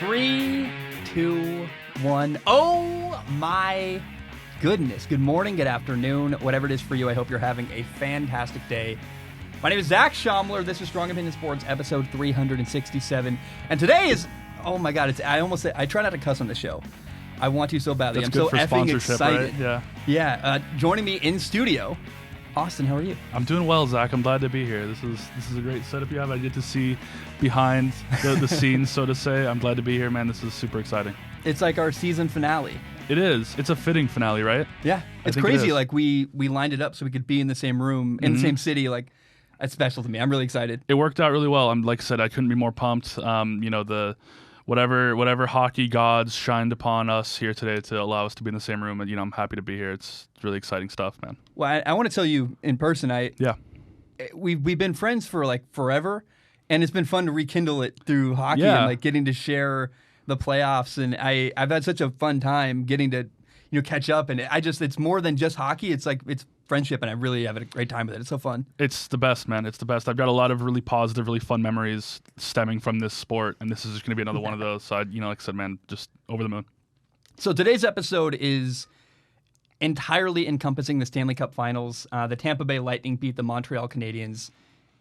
Three, two, one. Oh my goodness. Good morning, good afternoon, whatever it is for you. I hope you're having a fantastic day. My name is Zach Schaumler. This is Strong Opinion Sports, episode 367. And today is, oh my God, I try not to cuss on the show. I want to so badly. That's I'm good so for effing sponsorship, excited. right? Yeah. Joining me in studio, Austin, how are you? I'm doing well, Zach. I'm glad to be here. This is a great setup you have. I get to see behind the scenes, so to say. I'm glad to be here, man. This is super exciting. It's like our season finale. It is. It's a fitting finale, right? Yeah. It's crazy. Like we lined it up so we could be in the same room, in the same city. Like, that's special to me. I'm really excited. It worked out really well. Like I said, I couldn't be more pumped. The whatever hockey gods shined upon us here today to allow us to be in the same room, and I'm happy to be here. It's really exciting stuff, man. Well, I want to tell you in person. We've been friends for like forever, and it's been fun to rekindle it through hockey and like getting to share the playoffs. And I've had such a fun time getting to catch up. And it's more than just hockey. It's friendship, and I really have a great time with it. It's so fun. It's the best, man. It's the best. I've got a lot of really positive, really fun memories stemming from this sport, and this is just going to be another one of those. So, like I said, man, just over the moon. So today's episode is entirely encompassing the Stanley Cup Finals. The Tampa Bay Lightning beat the Montreal Canadiens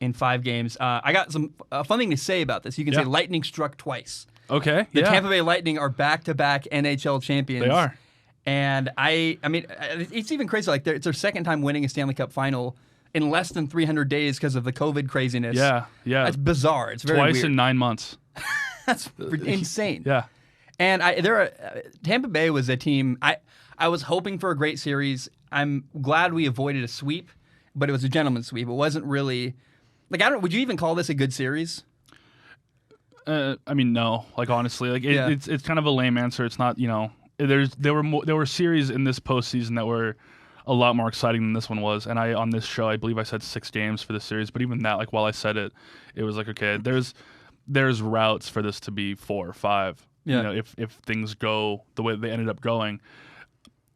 in 5 games. I got some fun thing to say about this. You can say Lightning struck twice. Okay. The Tampa Bay Lightning are back-to-back NHL champions. They are. And I mean, it's even crazy. Like, it's their second time winning a Stanley Cup final in less than 300 days because of the COVID craziness. Yeah. That's bizarre. It's very Twice weird. in 9 months. That's insane. Yeah. And Tampa Bay was a team. I was hoping for a great series. I'm glad we avoided a sweep, but it was a gentleman's sweep. It wasn't really like would you even call this a good series? I mean, no. Like, honestly, like it's kind of a lame answer. It's not. There were series in this postseason that were a lot more exciting than this one was. And on this show, I believe I said 6 games for the series. But even that, like, while I said it, it was like, okay, there's routes for this to be 4 or 5. Yeah. If things go the way they ended up going.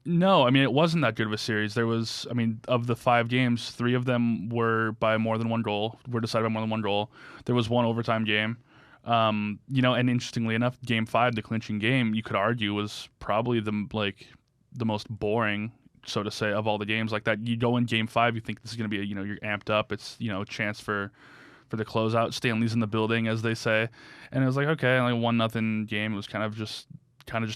No, I mean, it wasn't that good of a series. There was, of the 5 games, 3 of them were by more than one goal. Were decided by more than one goal. There was one overtime game. And interestingly enough, Game 5, the clinching game, you could argue was probably the most boring, so to say, of all the games like that. You go in Game 5, you think this is going to be you're amped up. It's a chance for the closeout. Stanley's in the building, as they say, and it was like, okay, like 1-0 game. It was kind of just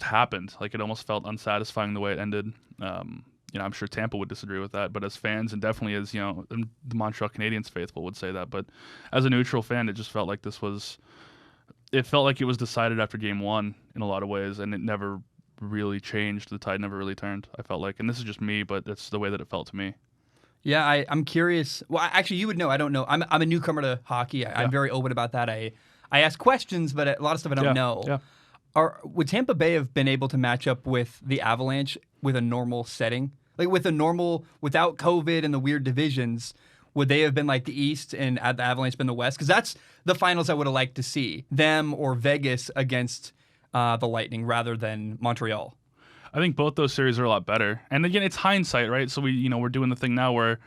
happened. Like, it almost felt unsatisfying the way it ended. I'm sure Tampa would disagree with that, but as fans, and definitely as the Montreal Canadiens faithful would say that, but as a neutral fan, it just felt like it felt like it was decided after Game 1 in a lot of ways, and it never really changed. The tide never really turned, I felt like. And this is just me, but that's the way that it felt to me. Yeah, I'm curious. Well, actually, you would know. I don't know. I'm a newcomer to hockey. I'm very open about that. I ask questions, but a lot of stuff I don't know. Yeah. Would Tampa Bay have been able to match up with the Avalanche with a normal setting? Like, without COVID and the weird divisions, would they have been like the East and the Avalanche been the West? Because that's the finals I would have liked to see. Them or Vegas against the Lightning rather than Montreal. I think both those series are a lot better. And again, it's hindsight, right? So we're doing the thing now where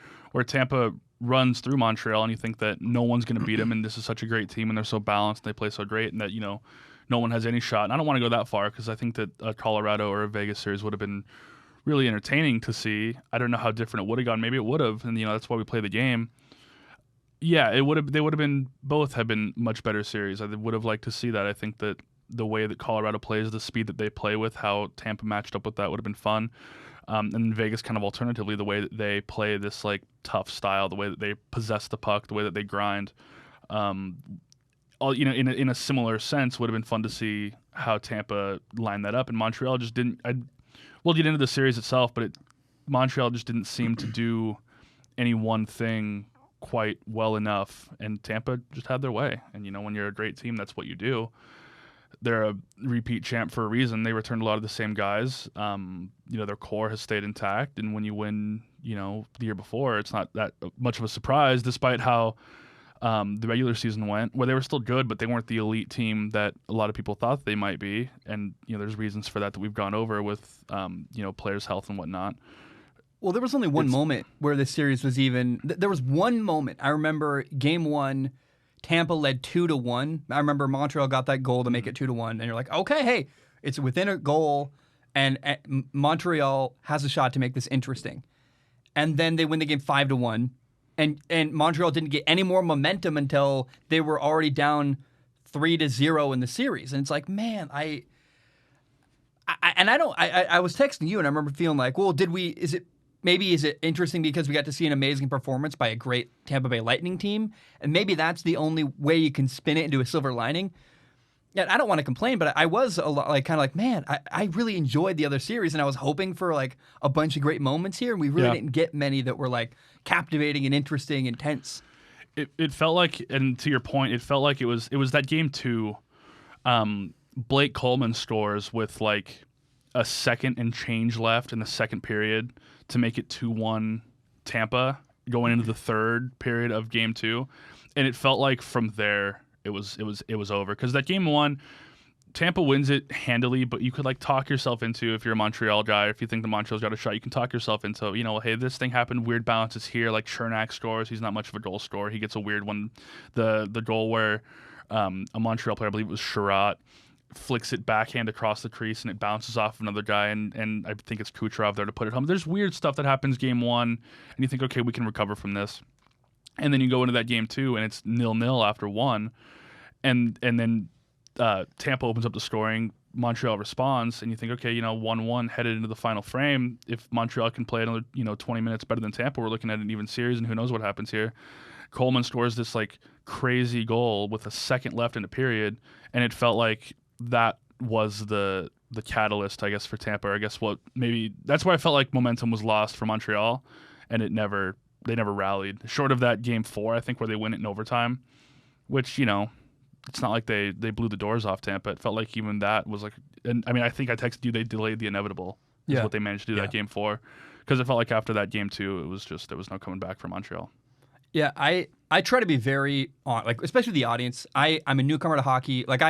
Tampa runs through Montreal, and you think that no one's going to beat them, and this is such a great team, and they're so balanced, and they play so great, and that no one has any shot. And I don't want to go that far because I think that a Colorado or a Vegas series would have been really entertaining to see. I don't know how different it would have gone. Maybe it would have, and that's why we play the game. Yeah, it would have. They would have been. Both have been much better series. I would have liked to see that. I think that the way that Colorado plays, the speed that they play with, how Tampa matched up with that would have been fun. And Vegas, kind of alternatively, the way that they play this like tough style, the way that they possess the puck, the way that they grind. In a similar sense, would have been fun to see how Tampa lined that up. And Montreal just didn't. We'll get into the series itself, but Montreal just didn't seem to do any one thing quite well enough, and Tampa just had their way. And when you're a great team, that's what you do. They're a repeat champ for a reason. They returned a lot of the same guys. Their core has stayed intact, and when you win, the year before, it's not that much of a surprise, despite how the regular season went, where they were still good, but they weren't the elite team that a lot of people thought they might be. And there's reasons for that we've gone over with players' health and whatnot. Well, there was only one moment where this series was even. There was one moment. I remember Game 1, Tampa led 2-1. I remember Montreal got that goal to make it 2-1, and you're like, okay, hey, it's within a goal, and Montreal has a shot to make this interesting. And then they win the game 5-1, and Montreal didn't get any more momentum until they were already down 3-0 in the series. And it's like, man, I was texting you, and I remember feeling like, well, is it interesting because we got to see an amazing performance by a great Tampa Bay Lightning team, and maybe that's the only way you can spin it into a silver lining. Yeah, I don't want to complain, but I was a lot man, I really enjoyed the other series, and I was hoping for like a bunch of great moments here, and we really didn't get many that were like captivating and interesting and tense. It felt like, and to your point, it felt like it was that game 2. Blake Coleman scores with like a second and change left in the second period to make it 2-1 Tampa going into the third period of game 2, and it felt like from there it was over, because that game 1, Tampa wins it handily, but you could like talk yourself into, if you're a Montreal guy, if you think the Montreal's got a shot, you can talk yourself into, hey, this thing happened, weird bounces here, like Chernak scores, he's not much of a goal scorer, he gets a weird one, the goal where a Montreal player, I believe it was Sherratt, flicks it backhand across the crease and it bounces off another guy, and I think it's Kucherov there to put it home. There's weird stuff that happens game 1, and you think, okay, we can recover from this. And then you go into that game 2, and it's 0-0 after 1, and then Tampa opens up the scoring, Montreal responds, and you think, okay, 1-1 headed into the final frame. If Montreal can play another 20 minutes better than Tampa, we're looking at an even series, and who knows what happens here. Coleman scores this like crazy goal with a second left in the period, and it felt like that was the catalyst, I guess, for Tampa. Or I guess maybe that's why I felt like momentum was lost for Montreal, and they never rallied. Short of that game 4, I think, where they win it in overtime, which, it's not like they blew the doors off Tampa. It felt like even that was like, and I mean, I think I texted you, they delayed the inevitable. Is what they managed to do that game 4, because it felt like after that game 2, it was just, there was no coming back for Montreal. Yeah, I try to be very on, like, especially the audience. I'm a newcomer to hockey. Like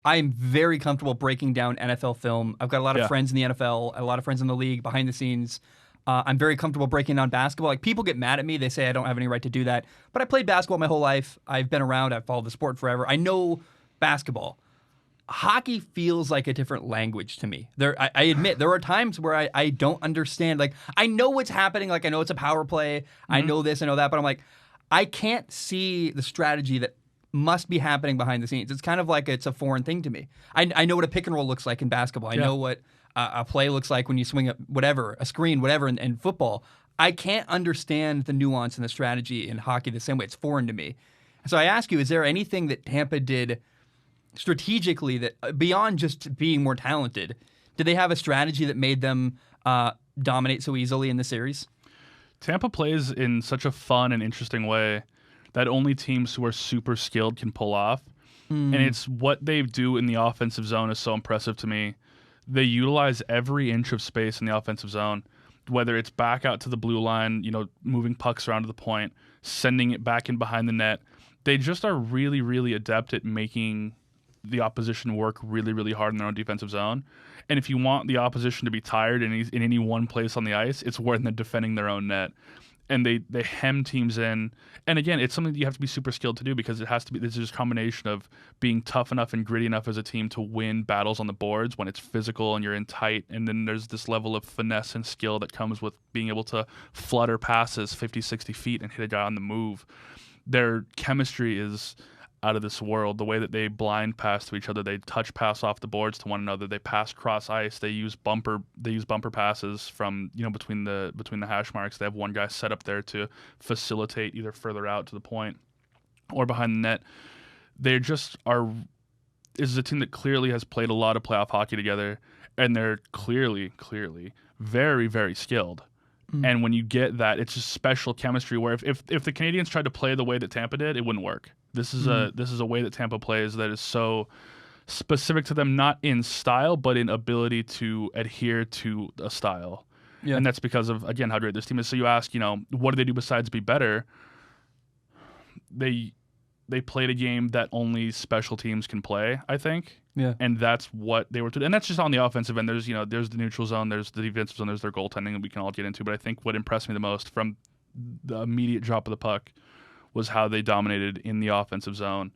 I'm very comfortable breaking down NFL film. I've got a lot of friends in the NFL, a lot of friends in the league behind the scenes. I'm very comfortable breaking down basketball. Like, people get mad at me. They say I don't have any right to do that. But I played basketball my whole life. I've been around. I've followed the sport forever. I know basketball. Hockey feels like a different language to me. I admit, there are times where I don't understand. Like, I know what's happening. Like, I know it's a power play. Mm-hmm. I know this, I know that. But I'm like, I can't see the strategy that must be happening behind the scenes. It's kind of like it's a foreign thing to me. I know what a pick and roll looks like in basketball. I know what a play looks like when you swing a screen, whatever, in football. I can't understand the nuance and the strategy in hockey the same way. It's foreign to me. So I ask you, is there anything that Tampa did strategically that, beyond just being more talented, did they have a strategy that made them dominate so easily in the series? Tampa plays in such a fun and interesting way that only teams who are super skilled can pull off. And it's what they do in the offensive zone is so impressive to me. They utilize every inch of space in the offensive zone, whether it's back out to the blue line, moving pucks around to the point, sending it back in behind the net. They just are really, really adept at making the opposition work really, really hard in their own defensive zone. And if you want the opposition to be tired in any one place on the ice, it's when they're defending their own net. And they hem teams in. And again, it's something that you have to be super skilled to do, because it has to be, this is a combination of being tough enough and gritty enough as a team to win battles on the boards when it's physical and you're in tight. And then there's this level of finesse and skill that comes with being able to flutter passes 50, 60 feet and hit a guy on the move. Their chemistry is out of this world. The way that they blind pass to each other, they touch pass off the boards to one another, they pass cross ice, they use bumper passes from between the hash marks. They have one guy set up there to facilitate either further out to the point or behind the net. They just are. This is a team that clearly has played a lot of playoff hockey together, and they're clearly very, very skilled. And when you get that, it's just special chemistry where if the Canadians tried to play the way that Tampa did, it wouldn't work. This is a way that Tampa plays that is so specific to them, not in style, but in ability to adhere to a style. Yeah. And that's because of, again, how great this team is. So you ask, what do they do besides be better? They played a game that only special teams can play, I think. Yeah. And that's what they were doing. And that's just on the offensive end. There's the neutral zone, there's the defensive zone, there's their goaltending that we can all get into. But I think what impressed me the most from the immediate drop of the puck was how they dominated in the offensive zone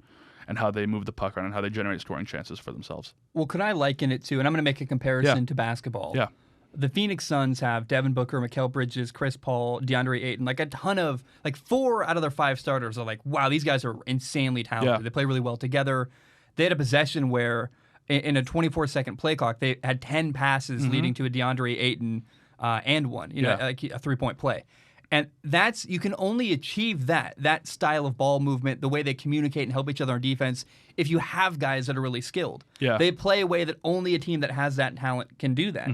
and how they move the puck around and how they generate scoring chances for themselves. Well, could I liken it to, and I'm going to make a comparison to basketball. Yeah. The Phoenix Suns have Devin Booker, Mikal Bridges, Chris Paul, DeAndre Ayton, like a ton of, like 4 out of their 5 starters are like, wow, these guys are insanely talented. Yeah. They play really well together. They had a possession where in a 24-second play clock, they had 10 passes leading to a DeAndre Ayton and one, like a 3-point play. And that's, you can only achieve that style of ball movement, the way they communicate and help each other on defense, if you have guys that are really skilled. Yeah. They play a way that only a team that has that talent can do that.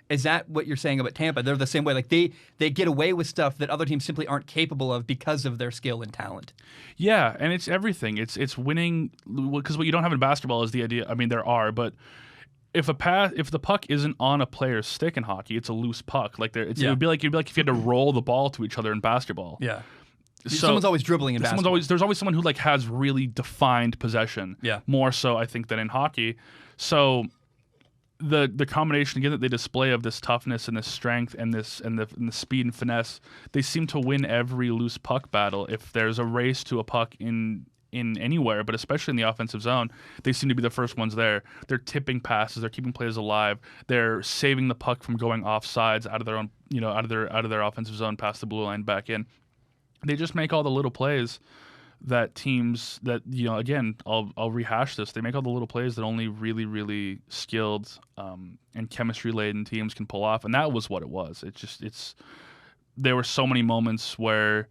Is that what you're saying about Tampa? They're the same way. Like they get away with stuff that other teams simply aren't capable of because of their skill and talent. Yeah, and it's everything. It's winning, because what you don't have in basketball is the idea. I mean, there are, but if the puck isn't on a player's stick in hockey, it's a loose puck. Like it would be like if you had to roll the ball to each other in basketball. Yeah. So someone's always dribbling in basketball. There's always someone who like has really defined possession. Yeah. More so, I think, than in hockey. So the combination again that they display of this toughness and this strength and the speed and finesse, they seem to win every loose puck battle. If there's a race to a puck in anywhere, but especially in the offensive zone, they seem to be the first ones there. They're tipping passes, they're keeping players alive, they're saving the puck from going offsides out of their own, out of their offensive zone past the blue line back in. They just make all the little plays that teams that, again, I'll rehash this. They make all the little plays that only really, really skilled and chemistry-laden teams can pull off, and that was what it was. There were so many moments where,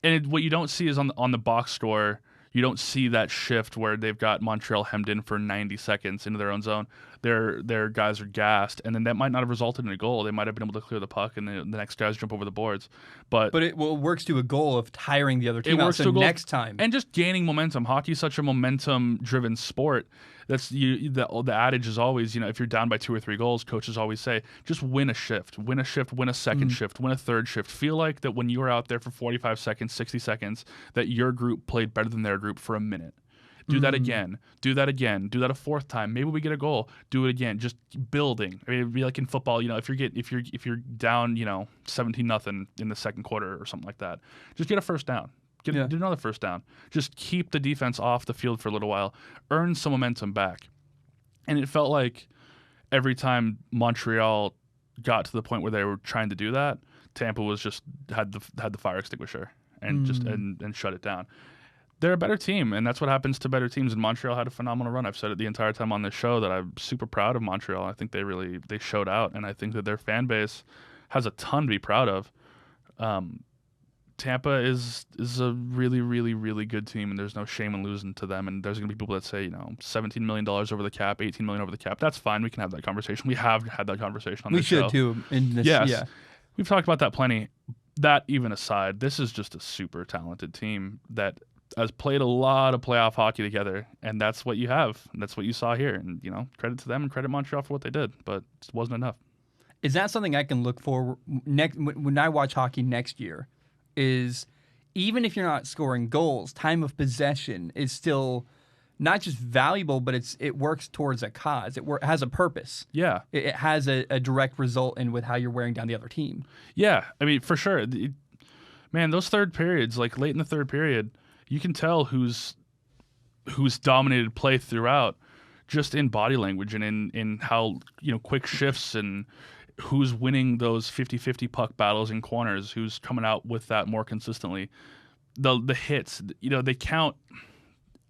and what you don't see is on the box score, you don't see that shift where they've got Montreal hemmed in for 90 seconds into their own zone. Their guys are gassed, and then that might not have resulted in a goal. They might have been able to clear the puck, and the next guys jump over the boards. But it works to a goal of tiring the other team out. So next time, and just gaining momentum. Hockey's such a momentum-driven sport. That's the adage is always, if you're down by 2 or 3 goals, coaches always say, just win a shift, win a second shift, win a third shift. Feel like that when you were out there for 45 seconds, 60 seconds, that your group played better than their group for a minute. Do that again. Do that again. Do that a 4th time. Maybe we get a goal. Do it again. Just building. I mean, it'd be like in football. If you're down, 17-0 in the second quarter or something like that, just get a first down. Do another first down. Just keep the defense off the field for a little while. Earn some momentum back. And it felt like every time Montreal got to the point where they were trying to do that, Tampa was just had the fire extinguisher and just and shut it down. They're a better team, and that's what happens to better teams. And Montreal had a phenomenal run. I've said it the entire time on this show that I'm super proud of Montreal. I think they showed out, and I think that their fan base has a ton to be proud of. Tampa is a really, really, really good team, and there's no shame in losing to them. And there's going to be people that say, $17 million over the cap, $18 million over the cap. That's fine. We can have that conversation. We have had that conversation on this show. We should too. In this, yes. Yeah. We've talked about that plenty. That even aside, this is just a super talented team that has played a lot of playoff hockey together, and that's what you have. And that's what you saw here. And, credit to them and credit Montreal for what they did, but it wasn't enough. Is that something I can look for when I watch hockey next year? Is even if you're not scoring goals, time of possession is still not just valuable, but it works towards a cause. It has a purpose. Yeah. It has a direct result in with how you're wearing down the other team. Yeah. I mean, for sure. Man, those third periods, like late in the third period, you can tell who's dominated play throughout just in body language and in how, quick shifts and who's winning those 50-50 puck battles in corners, who's coming out with that more consistently. The hits, they count.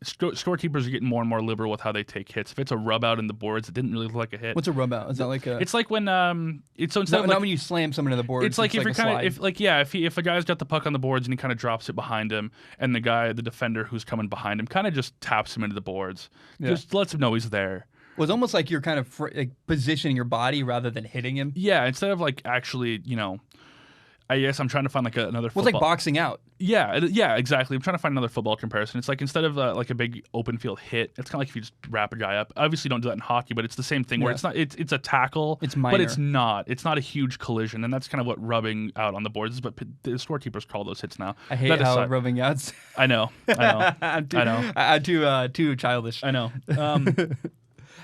Scorekeepers are getting more and more liberal with how they take hits. If it's a rub out in the boards, it didn't really look like a hit. What's a rub out? Is that like a? It's like when instead not when you slam someone in the boards. It's like if you're kind of if a guy's got the puck on the boards and he kind of drops it behind him, and the defender who's coming behind him kind of just taps him into the boards, just lets him know he's there. Well, it's almost like you're kind of positioning your body rather than hitting him. Yeah, instead of actually, I guess I'm trying to find another football. Well, it's like boxing out. Yeah, exactly. I'm trying to find another football comparison. It's like instead of like a big open field hit, it's kind of like if you just wrap a guy up. Obviously, you don't do that in hockey, but it's the same thing where it's not. It's a tackle. It's minor. But it's not. It's not a huge collision, and that's kind of what rubbing out on the boards is. But the scorekeepers call those hits now. I hate how rubbing outs. I know. I'm too childish. I know.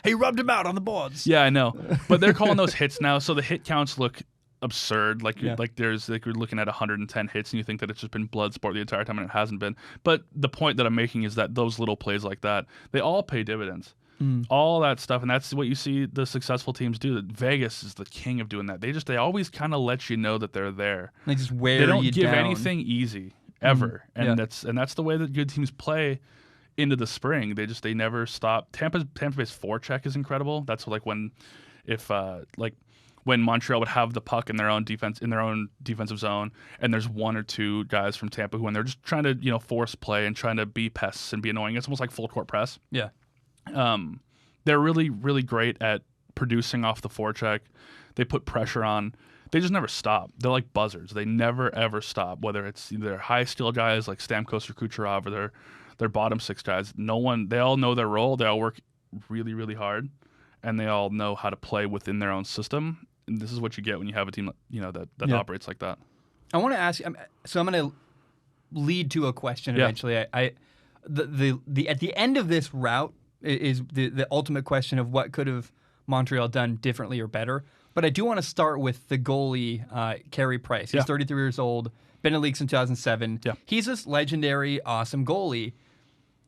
He rubbed him out on the boards. Yeah, I know. But they're calling those hits now, so the hit counts look absurd. Like Yeah. you're looking at 110 hits and you think that it's just been blood sport the entire time, and it hasn't been. But the point that I'm making is that those little plays like that, they all pay dividends. All that stuff, and that's what you see the successful teams do. That Vegas is the king of doing that. They always kind of let you know that they're there. They just wear They don't you give down. anything easy ever, and Yeah. that's the way that good teams play into the spring. They never stop. Tampa Bay's forecheck is incredible. That's like when Montreal would have the puck in their own defensive zone, and there's one or two guys from Tampa who, when they're just trying to force play and trying to be pests and be annoying, it's almost like full court press. Yeah. They're really, really great at producing off the forecheck. They put pressure on. They just never stop. They're like buzzards. They never, ever stop, whether it's their high skill guys like Stamkos or Kucherov or their bottom six guys. They all know their role. They all work really, really hard, and they all know how to play within their own system. And this is what you get when you have a team that operates like that. I want to ask you, so I'm going to lead to a question eventually. At the end of this route is the ultimate question of what could have Montreal done differently or better. But I do want to start with the goalie, Carey Price. He's 33 years old, been in the league since 2007. Yeah. He's this legendary, awesome goalie.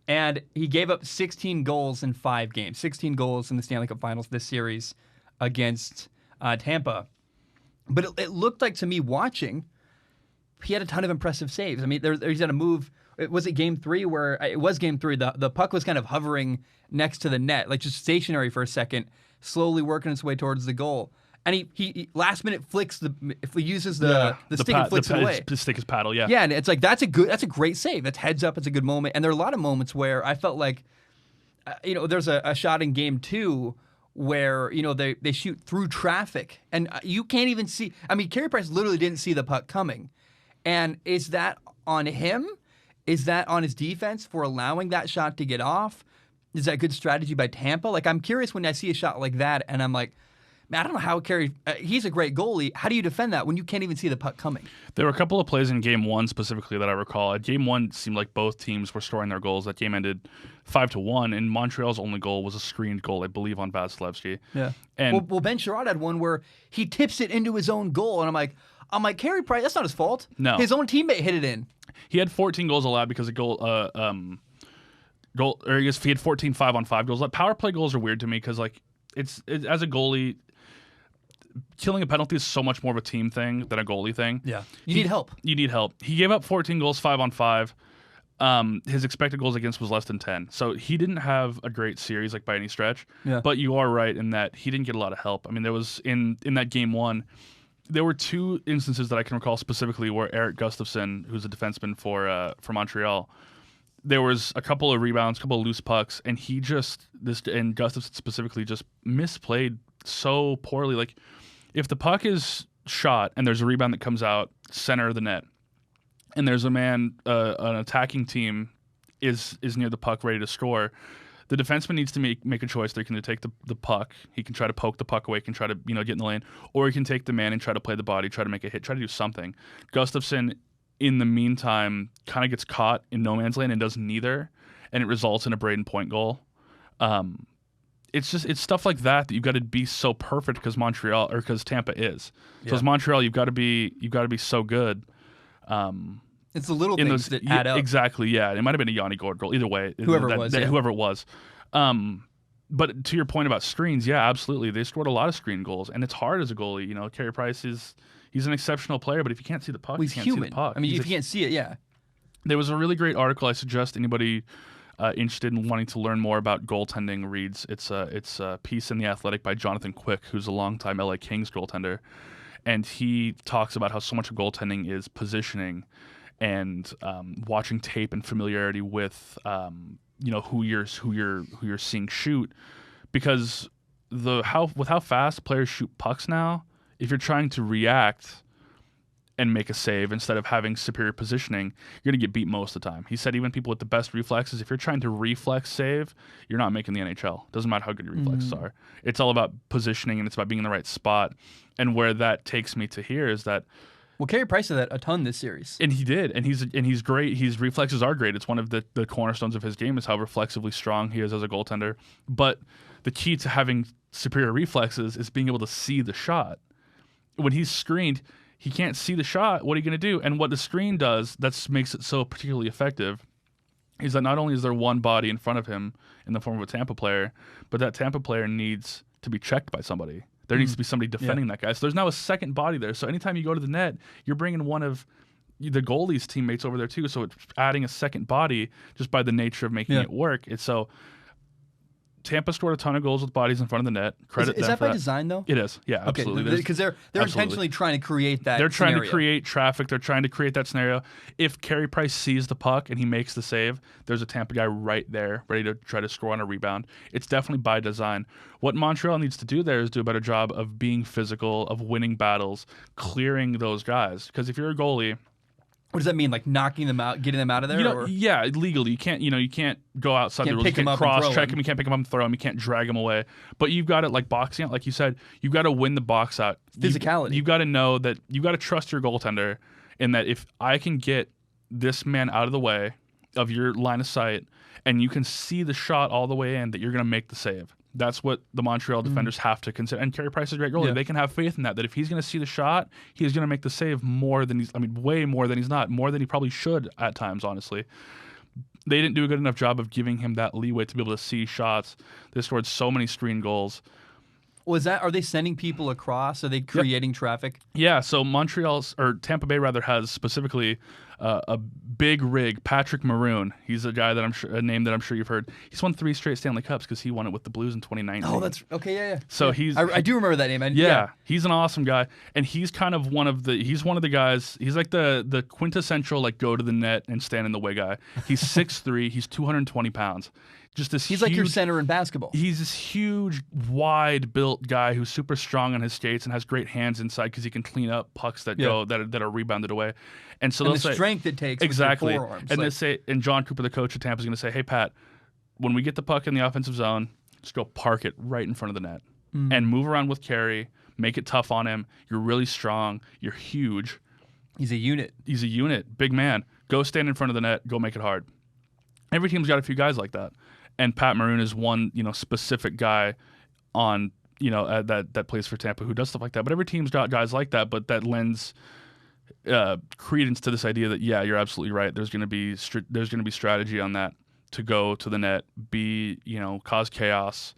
And he gave up 16 goals in 5 games, 16 goals in the Stanley Cup Finals this series against Tampa. But it looked like, to me, watching, he had a ton of impressive saves. I mean, he's had a move. Was it game 3 where it was game 3? The puck was kind of hovering next to the net, like just stationary for a second, slowly working its way towards the goal. And he last minute flicks if he uses the stick and flicks it away. The stick is paddle, yeah. Yeah, and it's like that's a great save. That's heads up. It's a good moment. And there are a lot of moments where I felt like, there's a shot in game 2 where they shoot through traffic and you can't even see. I mean, Carey Price literally didn't see the puck coming. And is that on him? Is that on his defense for allowing that shot to get off? Is that good strategy by Tampa? Like, I'm curious when I see a shot like that, and I'm like, man, I don't know how Carey. He's a great goalie. How do you defend that when you can't even see the puck coming? There were a couple of plays in Game 1 specifically that I recall. At Game 1, it seemed like both teams were scoring their goals. That game ended 5-1, and Montreal's only goal was a screened goal, I believe, on Vasilevsky. Yeah. And well, Ben Sherrod had one where he tips it into his own goal, and I'm like, Carey Price, that's not his fault. No. His own teammate hit it in. He had 14 goals allowed because of goal. Or I guess he had 14 5-on-5 goals. Like, power play goals are weird to me because it's as a goalie, killing a penalty is so much more of a team thing than a goalie thing. Yeah, you need help. You need help. He gave up 14 goals 5-on-5. His expected goals against was less than 10. So he didn't have a great series by any stretch. Yeah. But you are right in that he didn't get a lot of help. I mean, there was in that Game 1. There were 2 instances that I can recall specifically where Eric Gustafsson, who's a defenseman for Montreal, there was a couple of rebounds, a couple of loose pucks, and and Gustafsson specifically just misplayed so poorly. Like, if the puck is shot and there's a rebound that comes out center of the net, and there's a man, an attacking team is near the puck ready to score, the defenseman needs to make a choice. They can either take the puck, he can try to poke the puck away, can try to get in the lane, or he can take the man and try to play the body, try to make a hit, try to do something. Gustafsson, in the meantime, kind of gets caught in no man's land and does neither, and it results in a Braden Point goal. It's stuff like that you've got to be so perfect because Tampa is. Yeah. So as Montreal, you've got to be so good. It's the little things that add up. Exactly, yeah. It might have been a Yanni Gourde goal. Either way. Whoever it was. Whoever it was. But to your point about screens, yeah, absolutely. They scored a lot of screen goals, and it's hard as a goalie. Carey Price he's an exceptional player, but if you can't see the puck, He's you can't human. see the puck. I mean, if you can't see it, yeah. There was a really great article I suggest anybody interested in wanting to learn more about goaltending reads. It's a piece in The Athletic by Jonathan Quick, who's a longtime LA Kings goaltender, and he talks about how so much of goaltending is positioning and watching tape and familiarity with who you're seeing shoot, because with how fast players shoot pucks now, if you're trying to react and make a save instead of having superior positioning, you're going to get beat most of the time. He said even people with the best reflexes, if you're trying to reflex save, you're not making the NHL. Doesn't matter how good your reflexes are. It's all about positioning, and it's about being in the right spot. And where that takes me to here is that, well, Carey Price did that a ton this series. And he did, and he's great. His reflexes are great. It's one of the cornerstones of his game is how reflexively strong he is as a goaltender. But the key to having superior reflexes is being able to see the shot. when he's screened, he can't see the shot. What are you going to do? And what the screen does that makes it so particularly effective is that not only is there one body in front of him in the form of a Tampa player, but that Tampa player needs to be checked by somebody. There needs to be somebody defending that guy. So there's now a second body there. So anytime you go to the net, you're bringing one of the goalie's teammates over there too. So it's adding a second body just by the nature of making it work. It's so Tampa scored a ton of goals with bodies in front of the net. Credit is them that for by design though? It is. Yeah, absolutely. Okay, because they're intentionally trying to create that. They're trying scenario. to create traffic. They're trying to create that scenario. If Carey Price sees the puck and he makes the save, there's a Tampa guy right there ready to try to score on a rebound. It's definitely by design. What Montreal needs to do there is do a better job of being physical, of winning battles, clearing those guys. Because if you're a goalie, what does that mean? Like knocking them out, getting them out of there? Or? Yeah, legally you can't. You can't go outside the rules. You can't cross-check him. You can't pick him up and throw him. You can't drag him away. But you've got to, like boxing out, like you said, you've got to win the box out. Physicality. You've got to know that you've got to trust your goaltender in that if I can get this man out of the way of your line of sight, and you can see the shot all the way in, that you're going to make the save. That's what the Montreal defenders have to consider. And Carey Price is a great goalie. They can have faith in that if he's going to see the shot, he's going to make the save more than way more than he's not, more than he probably should at times, honestly. They didn't do a good enough job of giving him that leeway to be able to see shots. They scored so many screen goals. Are they sending people across? Are they creating traffic? Yeah, so Tampa Bay rather has specifically a big rig, Patrick Maroon. He's a guy that a name that I'm sure you've heard. He's won 3 straight Stanley Cups because he won it with the Blues in 2019. Oh, that's okay. Yeah. So I do remember that name. He's an awesome guy, and he's kind of one of the guys. He's like the quintessential like go to the net and stand in the way guy. He's 6'3". He's 220 pounds. He's like your center in basketball. He's this huge, wide-built guy who's super strong on his skates and has great hands inside because he can clean up pucks that are rebounded away. And so the strength it takes exactly. With your forearms. And they say, and John Cooper, the coach of Tampa, is going to say, "Hey Pat, when we get the puck in the offensive zone, just go park it right in front of the net and move around with Carey, make it tough on him. You're really strong. You're huge. He's a unit. Big man. Go stand in front of the net. Go make it hard." Every team's got a few guys like that. And Pat Maroon is one, specific guy on, that plays for Tampa who does stuff like that. But every team's got guys like that, but that lends credence to this idea that, yeah, you're absolutely right. There's going to be strategy on that to go to the net, cause chaos,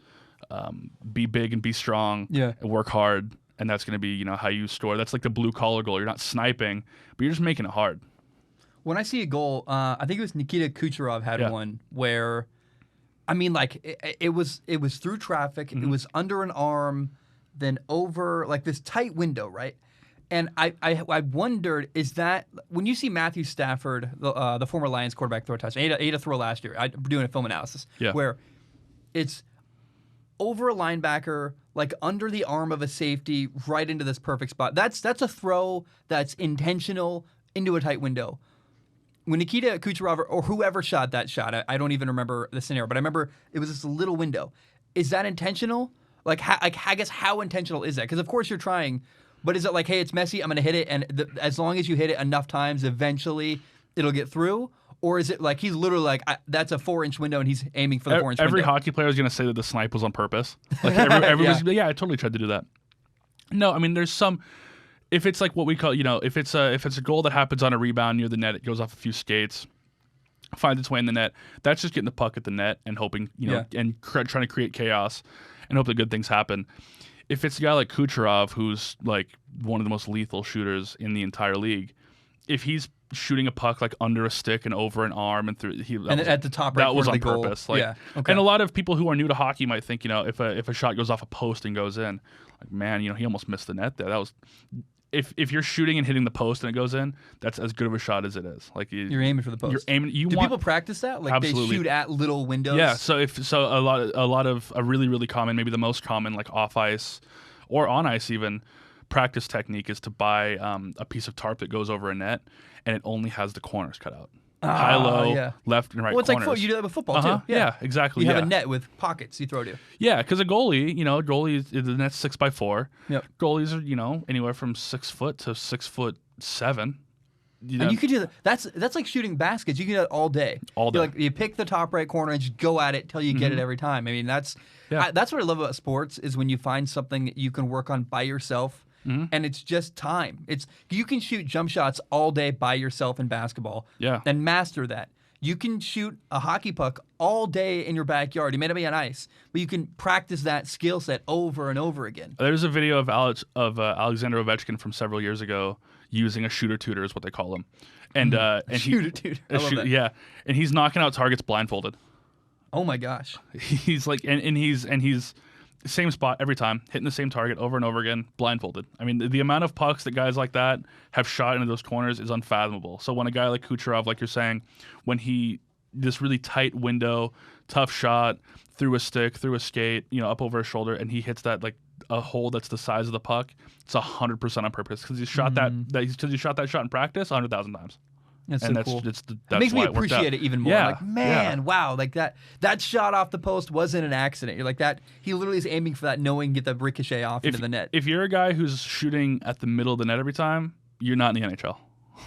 be big and be strong, and work hard. And that's going to be, how you score. That's like the blue collar goal. You're not sniping, but you're just making it hard. When I see a goal, I think it was Nikita Kucherov had one where, it was through traffic. It was under an arm, then over like this tight window, right? And I wondered, is that when you see Matthew Stafford, the former Lions quarterback, throw a touchdown, ate a throw last year. I'm doing a film analysis where it's over a linebacker, like under the arm of a safety, right into this perfect spot. That's a throw that's intentional into a tight window. When Nikita Kucherov or whoever shot that shot, I don't even remember the scenario, but I remember it was this little window. Is that intentional? I guess how intentional is that? Because of course you're trying, but is it like, hey, it's messy, I'm going to hit it, and as long as you hit it enough times, eventually it'll get through? Or is it like he's literally like, that's a 4-inch window and he's aiming for the 4-inch window? Every hockey player is going to say that the snipe was on purpose. Like everybody's, I totally tried to do that. No, there's some. If it's like what we call, if it's a goal that happens on a rebound near the net, it goes off a few skates, finds its way in the net. That's just getting the puck at the net and hoping, and trying to create chaos and hope that good things happen. If it's a guy like Kucherov, who's like one of the most lethal shooters in the entire league, if he's shooting a puck like under a stick and over an arm and through, at the top, right, that was on goal. purpose. And a lot of people who are new to hockey might think, if a shot goes off a post and goes in, like, man, he almost missed the net there. That was. If you're shooting and hitting the post and it goes in, that's as good of a shot as it is. Like you're aiming for the post. You're aiming. Do people practice that? Like absolutely. They shoot at little windows. Yeah. So a really really common, maybe the most common, like off ice or on ice even, practice technique is to buy a piece of tarp that goes over a net and it only has the corners cut out. High, low, left and right corners. It's like you do that with football too. Yeah, exactly. You have a net with pockets you throw to. Yeah, because a goalie, the net's 6x4. Yep. Goalies are, anywhere from 6 foot to 6'7". And you could do that. That's like shooting baskets. You can do that all day. All day. You pick the top right corner and just go at it till you get it every time. That's what I love about sports is when you find something that you can work on by yourself and it's just time. You can shoot jump shots all day by yourself in basketball, and master that. You can shoot a hockey puck all day in your backyard. You may not be on ice, but you can practice that skill set over and over again. There's a video of Alexander Ovechkin from several years ago using a shooter tutor, is what they call him, and shooter tutor. I love that. Yeah, and he's knocking out targets blindfolded. Oh my gosh. He's like, and he's same spot every time, hitting the same target over and over again, blindfolded. I mean, the amount of pucks that guys like that have shot into those corners is unfathomable. So when a guy like Kucherov, like you're saying, when this really tight window, tough shot, through a stick, through a skate, up over his shoulder, and he hits that like a hole that's the size of the puck, it's 100% on purpose because he shot he shot that shot in practice 100,000 times. That's and so that's, cool. That's It makes me why it worked out. appreciate it even more. Yeah, Like, man, wow, like that shot off the post wasn't an accident. You're like that. He literally is aiming for that, knowing get the ricochet off into the net. If you're a guy who's shooting at the middle of the net every time, you're not in the NHL.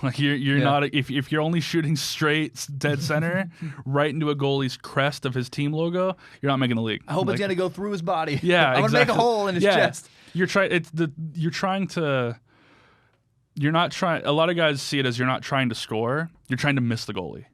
Like you're not. If you're only shooting straight dead center right into a goalie's crest of his team logo, you're not making the league. I hope it's gonna go through his body. Yeah, I'm gonna make a hole in his chest. You're trying to. You're not trying. A lot of guys see it as you're not trying to score. You're trying to miss the goalie.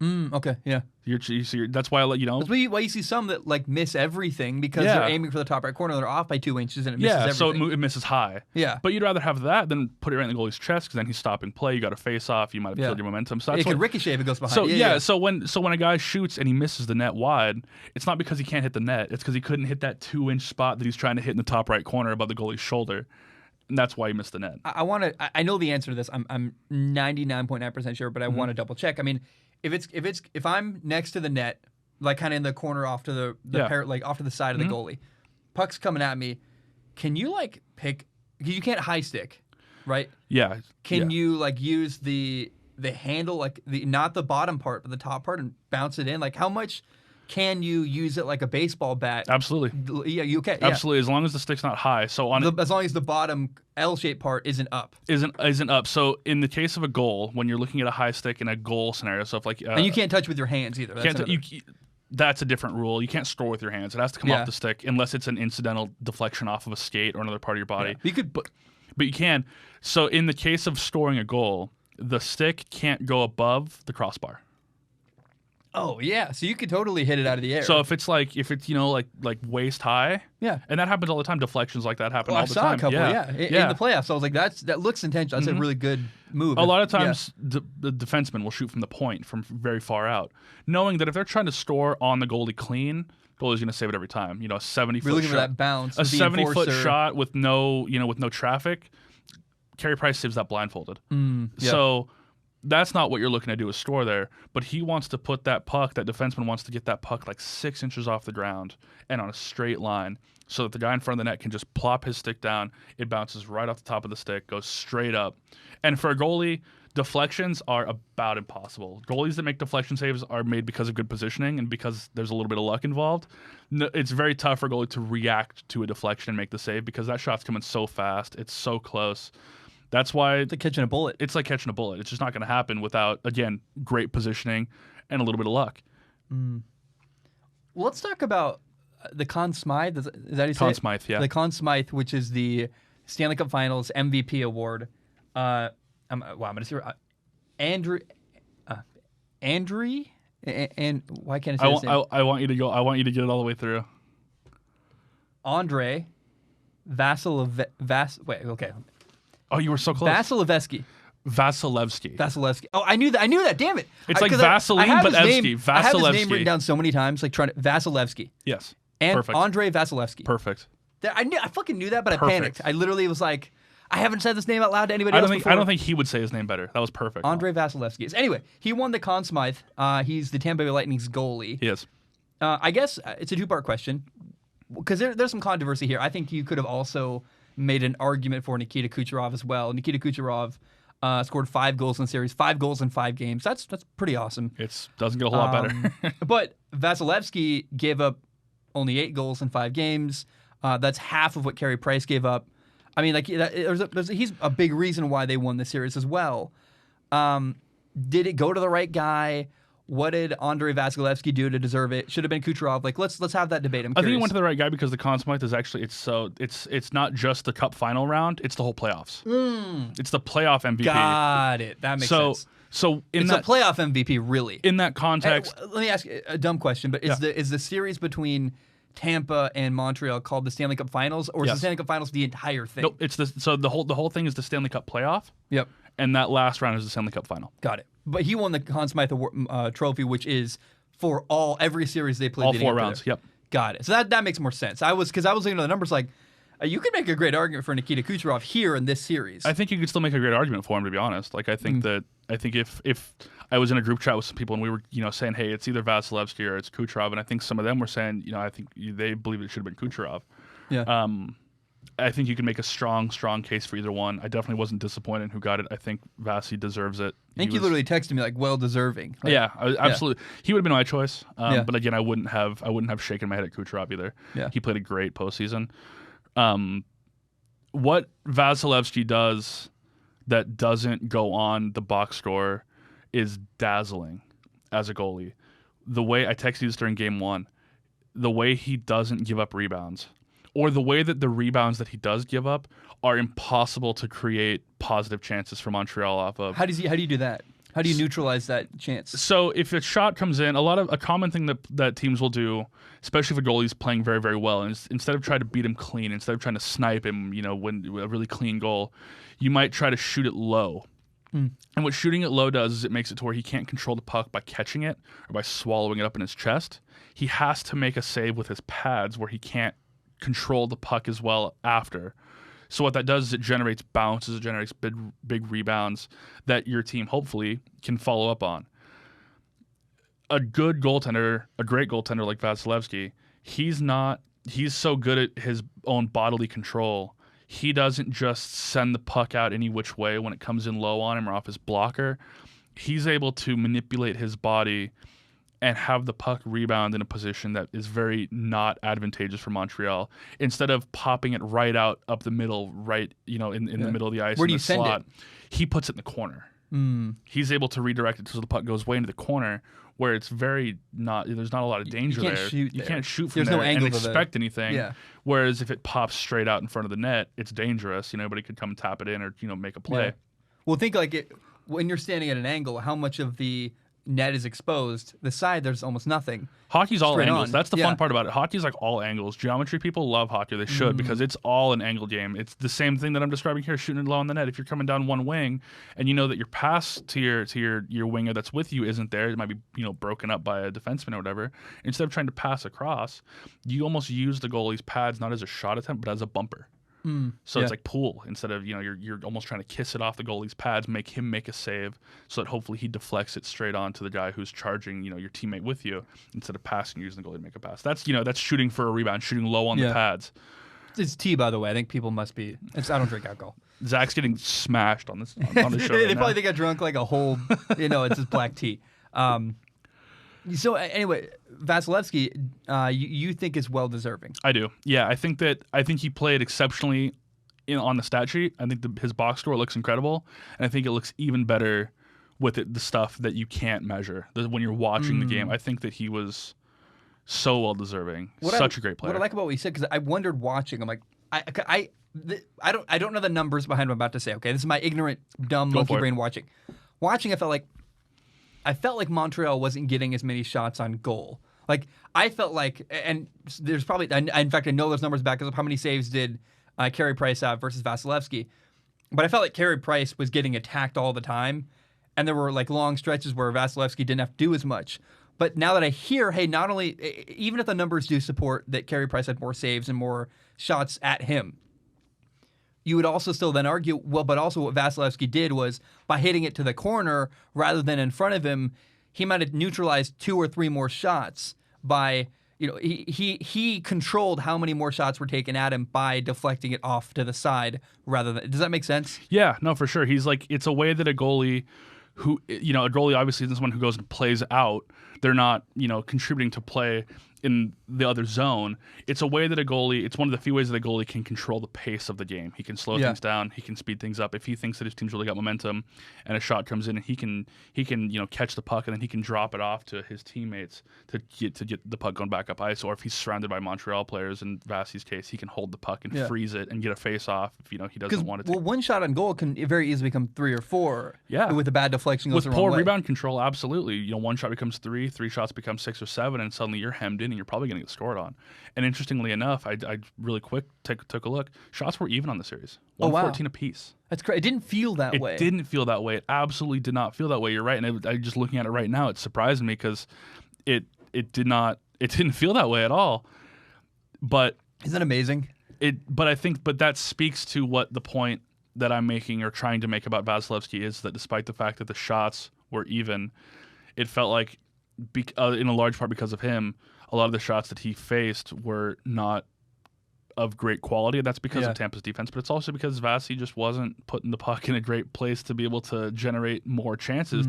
Okay, yeah. That's why I let you know. That's why you see some that like miss everything because they're aiming for the top right corner. They're off by 2 inches and it misses everything. So it misses high. Yeah, but you'd rather have that than put it right in the goalie's chest because then he's stopping play. You got to face off. You might have killed your momentum. So it could ricochet if it goes behind. So So when a guy shoots and he misses the net wide, it's not because he can't hit the net. It's because he couldn't hit that 2-inch spot that he's trying to hit in the top right corner above the goalie's shoulder. And that's why you missed the net. I know the answer to this. I'm 99.9% sure, but I want to double check. I mean, if I'm next to the net, like kind of in the corner off to off to the side of the goalie, puck's coming at me, can you like pick? You can't high stick, right? Yeah. Can you like use the handle, like not the bottom part but the top part, and bounce it in? Like how much can you use it like a baseball bat? Absolutely. Yeah, you can. Absolutely, as long as the stick's not high. So as long as the bottom L-shaped part isn't up. Isn't up. So in the case of a goal, when you're looking at a high stick in a goal scenario, so if like and you can't touch with your hands either. That's a different rule. You can't score with your hands. It has to come off the stick unless it's an incidental deflection off of a skate or another part of your body. Yeah. You could, but you can. So in the case of scoring a goal, the stick can't go above the crossbar. Oh yeah, so you could totally hit it out of the air. So if it's like waist high, and that happens all the time. Deflections like that happen all the time. I saw a couple, in the playoffs. So I was like, that looks intentional. That's a really good move. A lot of times, the defenseman will shoot from the point, from very far out, knowing that if they're trying to score on the goalie clean, goalie's going to save it every time. A 70-foot We're looking shot, for that bounce. a 70-foot shot with no traffic. Carey Price saves that blindfolded. So. That's not what you're looking to do is score there, but he wants to put that defenseman wants to get that puck like 6 inches off the ground and on a straight line so that the guy in front of the net can just plop his stick down. It bounces right off the top of the stick, goes straight up. And for a goalie, deflections are about impossible. Goalies that make deflection saves are made because of good positioning and because there's a little bit of luck involved. It's very tough for a goalie to react to a deflection and make the save because that shot's coming so fast. It's so close. That's why it's like catching a bullet. It's like catching a bullet. It's just not going to happen without, again, great positioning and a little bit of luck. Well, let's talk about the Conn Smythe. Is that how you say Conn it? Smythe, yeah. The Conn Smythe, which is the Stanley Cup Finals MVP award. I'm going to say Andrew. And why can't I say his name? I want you to go. I want you to get it all the way through. Andre Wait, okay. Oh, you were so close. Vasilevsky. Oh, I knew that. Damn it. It's like Vaseline, but Evsky. Vasilevsky. I have his name written down so many times, like Vasilevsky. Yes. And perfect. Andre Vasilevsky. Perfect. I fucking knew that, but I panicked. I literally was like, I haven't said this name out loud to anybody else before. I don't think he would say his name better. That was perfect. Andre Vasilevsky. Anyway, he won the Conn Smythe. He's the Tampa Bay Lightning's goalie. He is. I guess it's a two-part question because there's some controversy here. I think you could have also made an argument for Nikita Kucherov as well. Nikita Kucherov scored 5 goals in the series, 5 goals in 5 games. That's pretty awesome. It doesn't get a whole lot better. But Vasilevsky gave up only 8 goals in 5 games. That's half of what Carey Price gave up. I mean, like he's a big reason why they won the series as well. Did it go to the right guy? What did Andrei Vasilevsky do to deserve it? Should have been Kucherov. Like, let's have that debate. I think he went to the right guy because the Conn Smythe is actually it's not just the Cup final round; it's the whole playoffs. It's the playoff MVP. Got it. That makes sense. So it's a playoff MVP, really. In that context, let me ask you a dumb question, but is the series between Tampa and Montreal called the Stanley Cup Finals, or is the Stanley Cup Finals the entire thing? Nope, it's the whole thing is the Stanley Cup playoff. Yep. And that last round is the Stanley Cup final. Got it. But he won the Conn Smythe trophy, which is for every series they played. All 4 rounds. Yep. Got it. So that makes more sense. Because I was looking at the numbers like, you could make a great argument for Nikita Kucherov here in this series. I think you could still make a great argument for him, to be honest. Like, I think if I was in a group chat with some people and we were, saying, hey, it's either Vasilevsky or it's Kucherov, and I think some of them were saying, I think they believe it should have been Kucherov. Yeah. I think you can make a strong case for either one. I definitely wasn't disappointed in who got it. I think Vasi deserves it. I think you literally texted me like, well deserving. Like, absolutely. He would have been my choice. But again, I wouldn't have shaken my head at Kucherov either. Yeah. He played a great postseason. What Vasilevsky does that doesn't go on the box score is dazzling as a goalie. The way I texted you this during game 1, the way he doesn't give up rebounds, or the way that the rebounds that he does give up are impossible to create positive chances for Montreal off of. How do you do that? How do you neutralize that chance? So if a shot comes in, a common thing that teams will do, especially if a goalie's playing very, very well, is instead of trying to beat him clean, instead of trying to snipe him, when a really clean goal, you might try to shoot it low. And what shooting it low does is it makes it to where he can't control the puck by catching it or by swallowing it up in his chest. He has to make a save with his pads where he can't control the puck as well after. So what that does is it generates bounces, it generates big rebounds that your team hopefully can follow up on. A good goaltender, a great goaltender like Vasilevsky, he's so good at his own bodily control. He doesn't just send the puck out any which way when it comes in low on him or off his blocker. He's able to manipulate his body and have the puck rebound in a position that is very not advantageous for Montreal. Instead of popping it right out up the middle, right, in the middle of the ice. Where do you send it? He puts it in the corner. He's able to redirect it so the puck goes way into the corner, where it's there's not a lot of danger there. You can't shoot from there and expect anything. Yeah. Whereas if it pops straight out in front of the net, it's dangerous. Anybody could come and tap it in or make a play. Yeah. Well, think when you're standing at an angle, how much of the net is exposed. The side, there's almost nothing. Hockey's all angles. On. That's the fun part about it. Hockey's like all angles. Geometry people love hockey. They should because it's all an angle game. It's the same thing that I'm describing here, shooting it low on the net. If you're coming down one wing and you know that your pass to your winger that's with you isn't there, it might be broken up by a defenseman or whatever. Instead of trying to pass across, you almost use the goalie's pads not as a shot attempt but as a bumper. So it's like pool. Instead of you're almost trying to kiss it off the goalie's pads, make him make a save, so that hopefully he deflects it straight on to the guy who's charging your teammate with you, instead of passing using the goalie to make a pass. That's that's shooting for a rebound, shooting low on the pads. It's tea, by the way. I think people must be. I don't drink alcohol. Zach's getting smashed on this on the show. They probably think I drunk like a whole. It's just black tea. So anyway, Vasilevsky, you think is well deserving? I do. Yeah, I think he played exceptionally on the stat sheet. I think his box score looks incredible, and I think it looks even better with the stuff that you can't measure. When you're watching the game, I think that he was so well deserving. Such a great player. What I like about what you said, because I wondered watching. I'm like, I don't know the numbers behind what I'm about to say. Okay, this is my ignorant, dumb monkey brain watching. Watching, I felt like Montreal wasn't getting as many shots on goal. Like, I felt like, and there's probably, in fact, I know those numbers back because of how many saves did Carey Price have versus Vasilevsky. But I felt like Carey Price was getting attacked all the time, and there were like long stretches where Vasilevsky didn't have to do as much. But now that I hear, hey, not only, even if the numbers do support that Carey Price had more saves and more shots at him, you would also still then argue, well, but also what Vasilevsky did was by hitting it to the corner rather than in front of him, he might have neutralized 2 or 3 more shots by, he controlled how many more shots were taken at him by deflecting it off to the side rather than, does that make sense? Yeah, no, for sure. He's like, it's a way that a goalie a goalie obviously isn't someone who goes and plays out. They're not, contributing to play. in the other zone, it's a way that it's one of the few ways that a goalie can control the pace of the game. He can slow things down, he can speed things up. If he thinks that his team's really got momentum and a shot comes in, and he can catch the puck, and then he can drop it off to his teammates to get the puck going back up ice. Or if he's surrounded by Montreal players, in Vasi's case, he can hold the puck and freeze it and get a face off if he doesn't want it to. Well, one shot on goal can very easily become 3 or 4. Yeah. With a bad deflection goes with the wrong poor way. rebound control, absolutely. One shot becomes 3 shots become 6 or 7, and suddenly you're hemmed in and you're probably going to get scored on. And interestingly enough, I really quick took a look. Shots were even on the series. 114 apiece. That's crazy. It didn't feel that way. It didn't feel that way. It absolutely did not feel that way. You're right. And I just looking at it right now, it surprised me because it didn't feel that way at all. But isn't that amazing? But that speaks to what the point that I'm making or trying to make about Vasilevsky is, that despite the fact that the shots were even, it felt like in a large part because of him, a lot of the shots that he faced were not of great quality, and that's because of Tampa's defense, but it's also because Vasi just wasn't putting the puck in a great place to be able to generate more chances,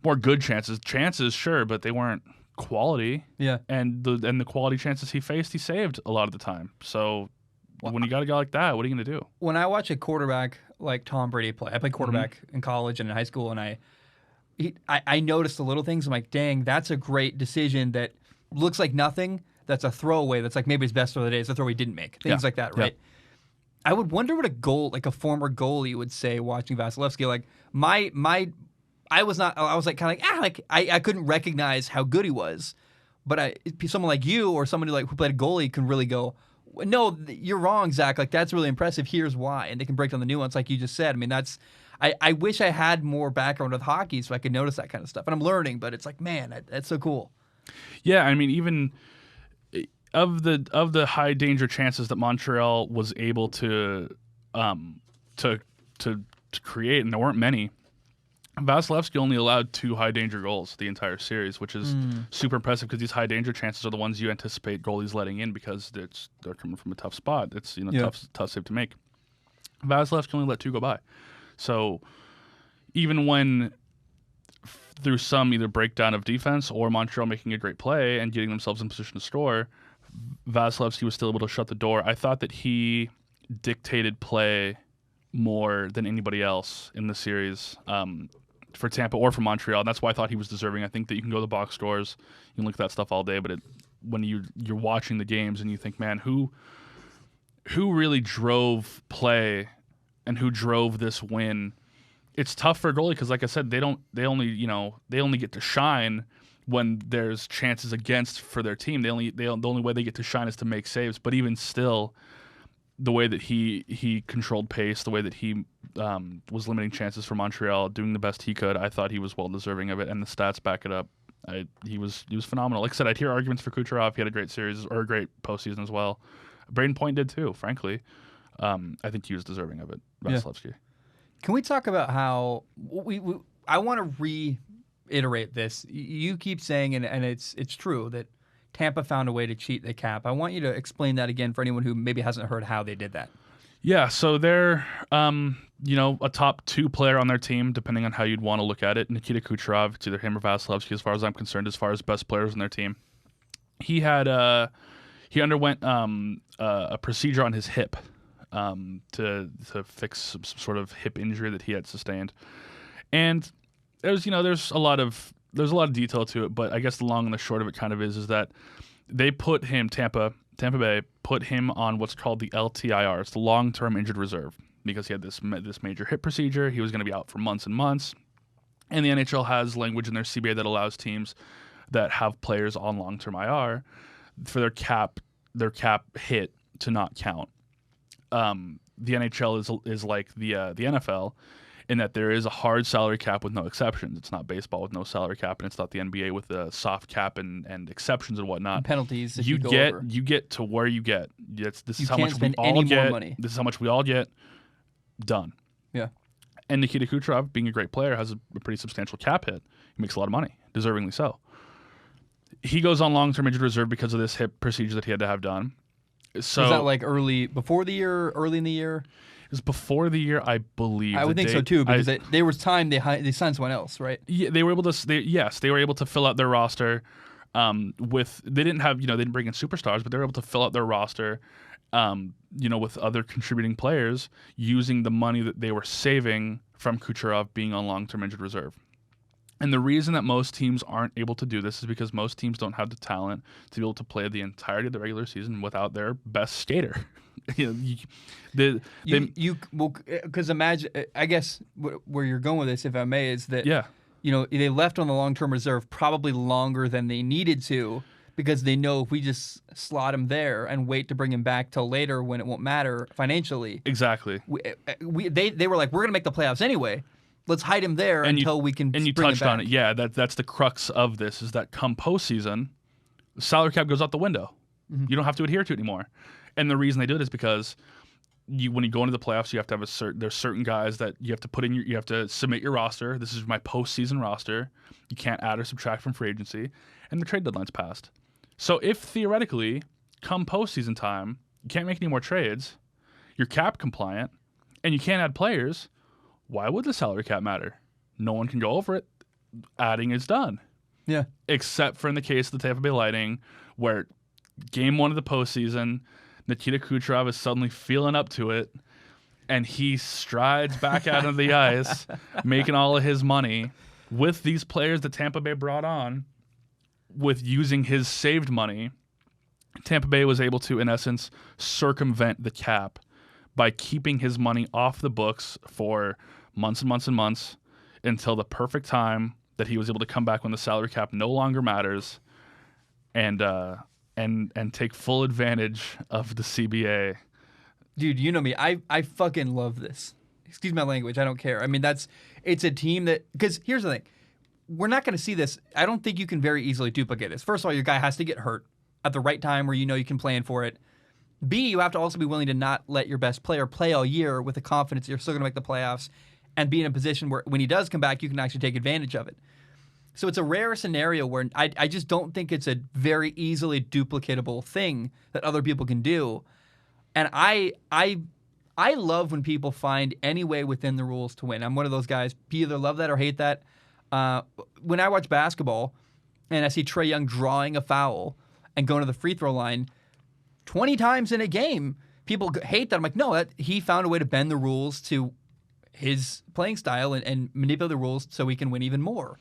more good chances. Chances, sure, but they weren't quality. Yeah. And the quality chances he faced, he saved a lot of the time. So when you got a guy like that, what are you going to do? When I watch a quarterback like Tom Brady play, I played quarterback in college and in high school, and I noticed the little things. I'm like, dang, that's a great decision that looks like nothing. That's a throwaway. That's like maybe his best of the day. It's a throw he didn't make. Things like that, right? I would wonder what a former goalie would say watching Vasilevsky. Like I was like kind of like I couldn't recognize how good he was, but someone like you or somebody like who played a goalie can really go, no, you're wrong, Zach. Like that's really impressive. Here's why, and they can break down the nuance, like you just said. I mean, I wish I had more background with hockey so I could notice that kind of stuff. And I'm learning, but it's like, man, that's so cool. Yeah, I mean, even of the high danger chances that Montreal was able to create, and there weren't many, Vasilevsky only allowed 2 high danger goals the entire series, which is super impressive because these high danger chances are the ones you anticipate goalies letting in because they're coming from a tough spot. It's tough save to make. Vasilevsky only let 2 go by. So even when through some either breakdown of defense or Montreal making a great play and getting themselves in position to score, Vasilevsky was still able to shut the door. I thought that he dictated play more than anybody else in the series for Tampa or for Montreal. And that's why I thought he was deserving. I think that you can go to the box scores, you can look at that stuff all day, but when you're watching the games and you think, man, who really drove play and who drove this win? It's tough for a goalie because, like I said, they only get to shine when there's chances against for their team. The only way they get to shine is to make saves. But even still, the way that he controlled pace, the way that he was limiting chances for Montreal, doing the best he could, I thought he was well deserving of it, and the stats back it up. He was phenomenal. Like I said, I'd hear arguments for Kucherov. He had a great series or a great postseason as well. Braden Point did too. Frankly, I think he was deserving of it. Vasilevsky. Can we talk about how I want to reiterate this? You keep saying, and it's true, that Tampa found a way to cheat the cap. I want you to explain that again for anyone who maybe hasn't heard how they did that. Yeah, so they're a top 2 player on their team, depending on how you'd want to look at it. Nikita Kucherov, it's either him or Vasilevsky, as far as I'm concerned, as far as best players on their team. He he underwent a procedure on his hip to fix some sort of hip injury that he had sustained, and there's a lot of detail to it, but I guess the long and the short of it kind of is that they put him, Tampa Bay put him on what's called the LTIR. It's the long-term injured reserve because he had this major hip procedure. He was going to be out for months and months, and the NHL has language in their CBA that allows teams that have players on long-term IR for their cap hit to not count. The NHL is like the NFL in that there is a hard salary cap with no exceptions. It's not baseball with no salary cap, and it's not the NBA with a soft cap and exceptions and whatnot. And penalties. You get to where you get. This is how much we all get. Money. This is how much we all get. Done. Yeah. And Nikita Kucherov, being a great player, has a pretty substantial cap hit. He makes a lot of money, deservingly so. He goes on long-term injured reserve because of this hip procedure that he had to have done. So was that like before the year, early in the year? It was before the year, I believe. I would think so too, because there was time they signed someone else, right? Yeah, they were able to. They were able to fill out their roster. They didn't have, they didn't bring in superstars, but they were able to fill out their roster, with other contributing players using the money that they were saving from Kucherov being on long-term injured reserve. And the reason that most teams aren't able to do this is because most teams don't have the talent to be able to play the entirety of the regular season without their best skater. Because imagine, I guess where you're going with this, if I may, is that they left on the long-term reserve probably longer than they needed to, because they know if we just slot him there and wait to bring him back till later when it won't matter financially. Exactly. They were like, we're going to make the playoffs anyway. Let's hide him there until we can. And you touched on it. Yeah, that's the crux of this, is that come postseason, the salary cap goes out the window. Mm-hmm. You don't have to adhere to it anymore. And the reason they do it is because when you go into the playoffs, you have to have there's certain guys that you have to put in you have to submit your roster. This is my postseason roster. You can't add or subtract from free agency, and the trade deadline's passed. So if theoretically, come postseason time, you can't make any more trades, you're cap compliant, and you can't add players, why would the salary cap matter? No one can go over it. Adding is done. Yeah. Except for in the case of the Tampa Bay Lightning, where game one of the postseason, Nikita Kucherov is suddenly feeling up to it, and he strides back out of the ice, making all of his money with these players that Tampa Bay brought on, with using his saved money. Tampa Bay was able to, in essence, circumvent the cap by keeping his money off the books for months and months and months until the perfect time that he was able to come back when the salary cap no longer matters, and take full advantage of the CBA. Dude, you know me. I fucking love this. Excuse my language. I don't care. I mean, it's a team that, because here's the thing. We're not going to see this. I don't think you can very easily duplicate this. First of all, your guy has to get hurt at the right time where you know you can plan for it. B, you have to also be willing to not let your best player play all year with the confidence you're still going to make the playoffs, and be in a position where when he does come back, you can actually take advantage of it. So it's a rare scenario where I just don't think it's a very easily duplicatable thing that other people can do. And I love when people find any way within the rules to win. I'm one of those guys. You either love that or hate that. When I watch basketball and I see Trae Young drawing a foul and going to the free throw line 20 times in a game, people hate that. I'm like, no, he found a way to bend the rules to his playing style and manipulate the rules so he can win even more.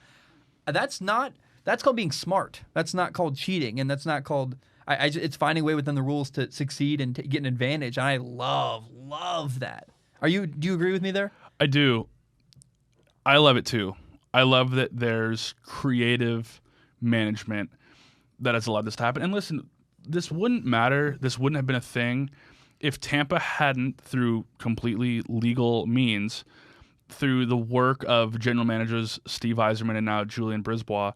That's called being smart. That's not called cheating, and that's not called. It's finding a way within the rules to succeed and to get an advantage. And I love that. Do you agree with me there? I do. I love it too. I love that there's creative management that has allowed this to happen. And listen, this wouldn't matter. This wouldn't have been a thing if Tampa hadn't, through completely legal means, through the work of general managers Steve Yzerman and now Julien Brisebois,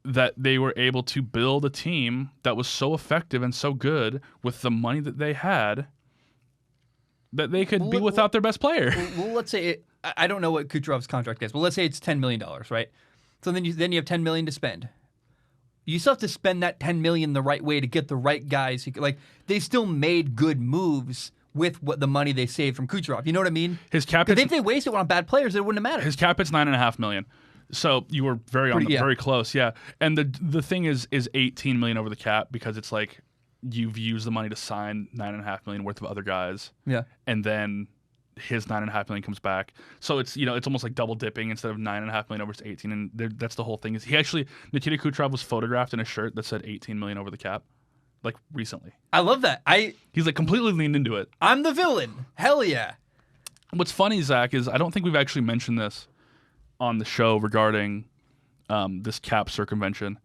that they were able to build a team that was so effective and so good with the money that they had that they could be without their best player. Well, let's say I don't know what Kucherov's contract is. Well, let's say it's $10 million, right? So then you have $10 million to spend. You still have to spend that $10 million the right way to get the right guys. They still made good moves with what the money they saved from Kucherov. You know what I mean? His cap. If they wasted it on bad players, it wouldn't have mattered. His cap hit's $9.5 million. So you were very close, yeah. And the thing is $18 million over the cap, because it's like you've used the money to sign $9.5 million worth of other guys. Yeah. And then his $9.5 million comes back. So it's it's almost like double dipping. Instead of $9.5 million over to 18, and that's the whole thing. Is Nikita Kucherov was photographed in a shirt that said $18 million over the cap, like recently. I love that. He's like completely leaned into it. I'm the villain. Hell yeah. What's funny, Zach, is I don't think we've actually mentioned this on the show regarding this cap circumvention.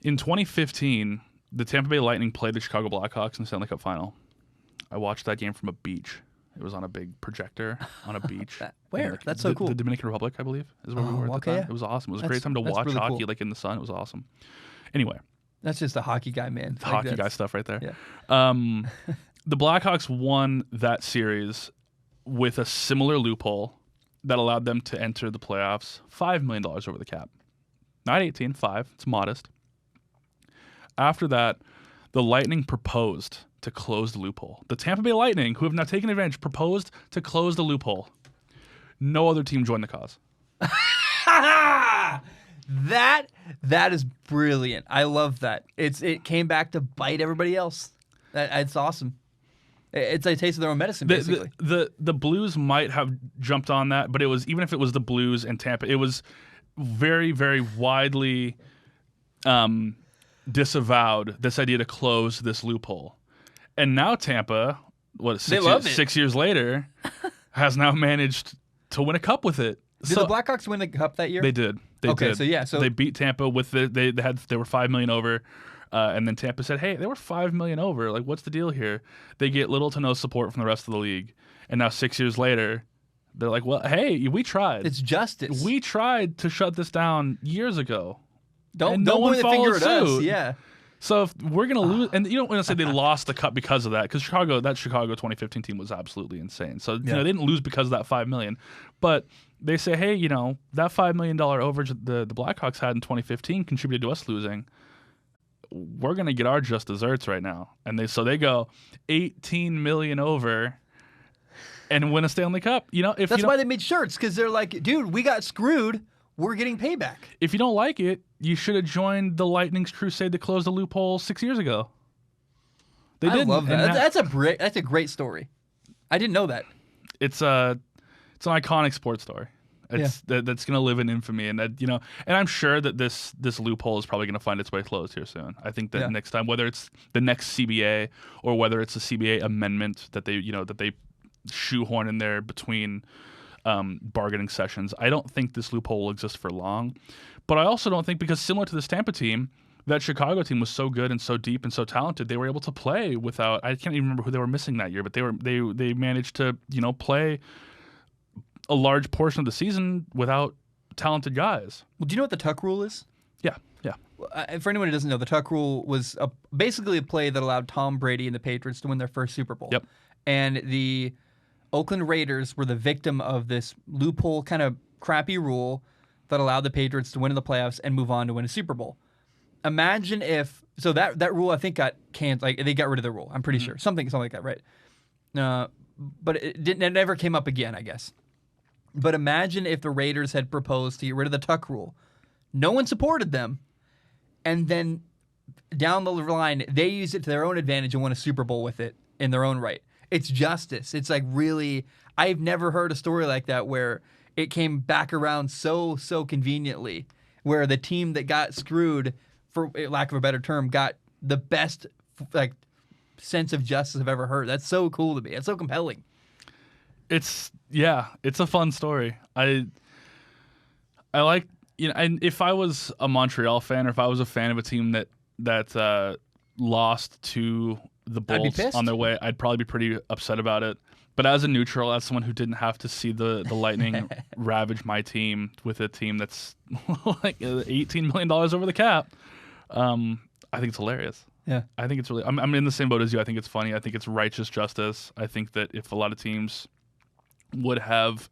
In 2015, the Tampa Bay Lightning played the Chicago Blackhawks in the Stanley Cup Final. I watched that game from a beach. It was on a big projector on a beach. Where? That's so cool. The Dominican Republic, I believe, is where we were at the time. It was awesome. It was a great time to watch really hockey, like in the sun. It was awesome. Anyway. That's just a hockey guy, man. Hockey guy stuff right there. Yeah. The Blackhawks won that series with a similar loophole that allowed them to enter the playoffs $5 million over the cap. Not 18, 5. It's modest. After that, the Lightning proposed to close the loophole. The Tampa Bay Lightning, who have now taken advantage, proposed to close the loophole. No other team joined the cause. That is brilliant. I love that. It came back to bite everybody else. It's awesome. It's a taste of their own medicine, basically. The Blues might have jumped on that, but it was, even if it was the Blues and Tampa, it was very, very widely disavowed, this idea to close this loophole. And now Tampa, 6 years later, has now managed to win a cup with it. Did the Blackhawks win the cup that year? They did. They did. So they beat Tampa with they were $5 million over, and then Tampa said, "Hey, they were $5 million over. Like, what's the deal here?" They get little to no support from the rest of the league, and now 6 years later, they're like, "Well, hey, we tried. It's justice. We tried to shut this down years ago. Don't point the finger at us." Yeah. So if we're gonna lose, and you don't want to say they lost the cup because of that, because that Chicago 2015 team was absolutely insane. So they didn't lose because of that $5 million, but they say, hey, that $5 million overage the Blackhawks had in 2015 contributed to us losing. We're gonna get our just desserts right now, and they go $18 million over and win a Stanley Cup. That's why they made shirts, because they're like, dude, we got screwed. We're getting payback. If you don't like it, you should have joined the Lightning's crusade to close the loophole 6 years ago. They didn't. I love that. That's a great story. I didn't know that. It's an iconic sports story. That's going to live in infamy, and and I'm sure that this loophole is probably going to find its way closed here soon. I think that next time, whether it's the next CBA or whether it's a CBA amendment that they shoehorn in there between bargaining sessions, I don't think this loophole will exist for long. But I also don't think, because similar to this Tampa team, that Chicago team was so good and so deep and so talented, they were able to play without. I can't even remember who they were missing that year, but they managed to play a large portion of the season without talented guys. Well, do you know what the tuck rule is? Yeah. For anyone who doesn't know, the tuck rule was basically a play that allowed Tom Brady and the Patriots to win their first Super Bowl. Yep. And the Oakland Raiders were the victim of this loophole kind of crappy rule that allowed the Patriots to win in the playoffs and move on to win a Super Bowl. Imagine if that rule, I think, got canceled. Like, they got rid of the rule. I'm pretty sure something like that, right? But it never came up again, I guess. But imagine if the Raiders had proposed to get rid of the tuck rule. No one supported them, and then down the line they used it to their own advantage and won a Super Bowl with it in their own right. It's justice. It's like, really, I've never heard a story like that where it came back around so conveniently, where the team that got screwed, for lack of a better term, got the best sense of justice I've ever heard. That's so cool to me. It's so compelling. It's a fun story. I like, and if I was a Montreal fan, or if I was a fan of a team that lost to the Bolts on their way, I'd probably be pretty upset about it. But as a neutral, as someone who didn't have to see the Lightning ravage my team with a team that's like $18 million over the cap, I think it's hilarious. Yeah, I think it's really. I'm in the same boat as you. I think it's funny. I think it's righteous justice. I think that if a lot of teams would have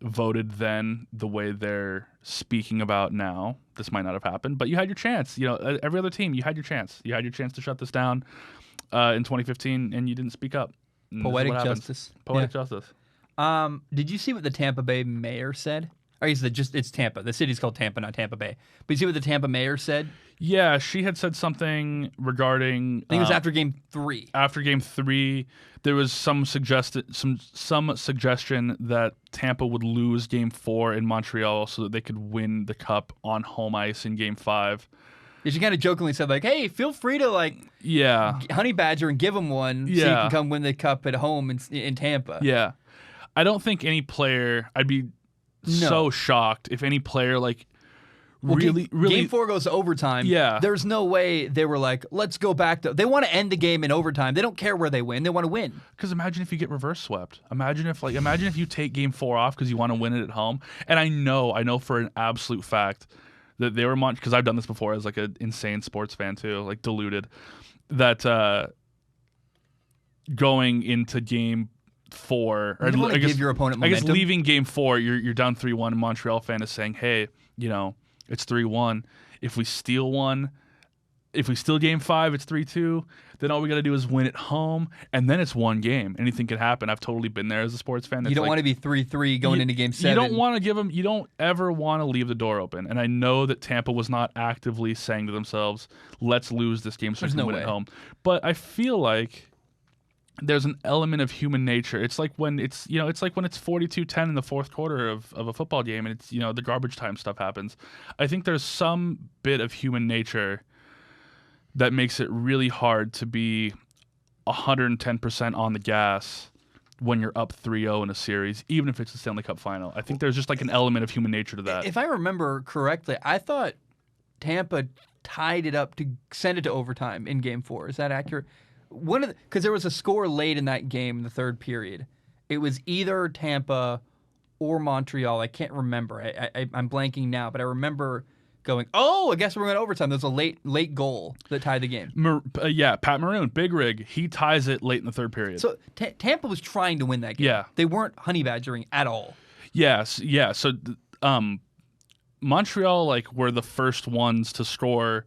voted then the way they're speaking about now, this might not have happened. But you had your chance. Every other team, you had your chance. You had your chance to shut this down in 2015, and you didn't speak up. Poetic justice. Poetic justice. Did you see what the Tampa Bay mayor said? Or it's Tampa. The city's called Tampa, not Tampa Bay. But you see what the Tampa mayor said? Yeah, she had said something regarding. I think it was after Game 3. After Game 3, there was some suggestion that Tampa would lose Game 4 in Montreal so that they could win the cup on home ice in Game 5. Yeah, she kind of jokingly said, like, hey, feel free to, honey badger and give them one so you can come win the cup at home in Tampa. Yeah. I don't think any player, I'd be so shocked if any player, really... Game 4 goes to overtime. Yeah. There's no way they were like, let's go back to... They want to end the game in overtime. They don't care where they win. They want to win. Because imagine if you get reverse swept. Imagine if you take Game 4 off because you want to win it at home. And I know for an absolute fact that they were because I've done this before as an insane sports fan too, deluded, that going into Game 4, or I guess give your opponent momentum. I guess leaving Game 4, you're down 3-1, and Montreal fan is saying, hey, it's 3-1. If we steal one, If we steal game 5, it's 3-2. Then all we got to do is win at home, and then it's one game. Anything can happen. I've totally been there as a sports fan. You don't want to be 3-3 going into game 7. You don't want to give them. You don't ever want to leave the door open. And I know that Tampa was not actively saying to themselves, "Let's lose this game so we can win at home." But I feel like there's an element of human nature. It's like when it's 42-10 in the fourth quarter of a football game, and it's the garbage time stuff happens. I think there's some bit of human nature that makes it really hard to be 110% on the gas when you're up 3-0 in a series, even if it's the Stanley Cup final. I think there's just like an element of human nature to that. If I remember correctly, I thought Tampa tied it up to send it to overtime in Game 4. Is that accurate? Because there was a score late in that game in the third period. It was either Tampa or Montreal. I can't remember. I'm blanking now, but I remember going, I guess we're going to overtime. There's a late goal that tied the game. Pat Maroon, big rig. He ties it late in the third period. So Tampa was trying to win that game. Yeah. They weren't honey badgering at all. Yes, yeah. So Montreal were the first ones to score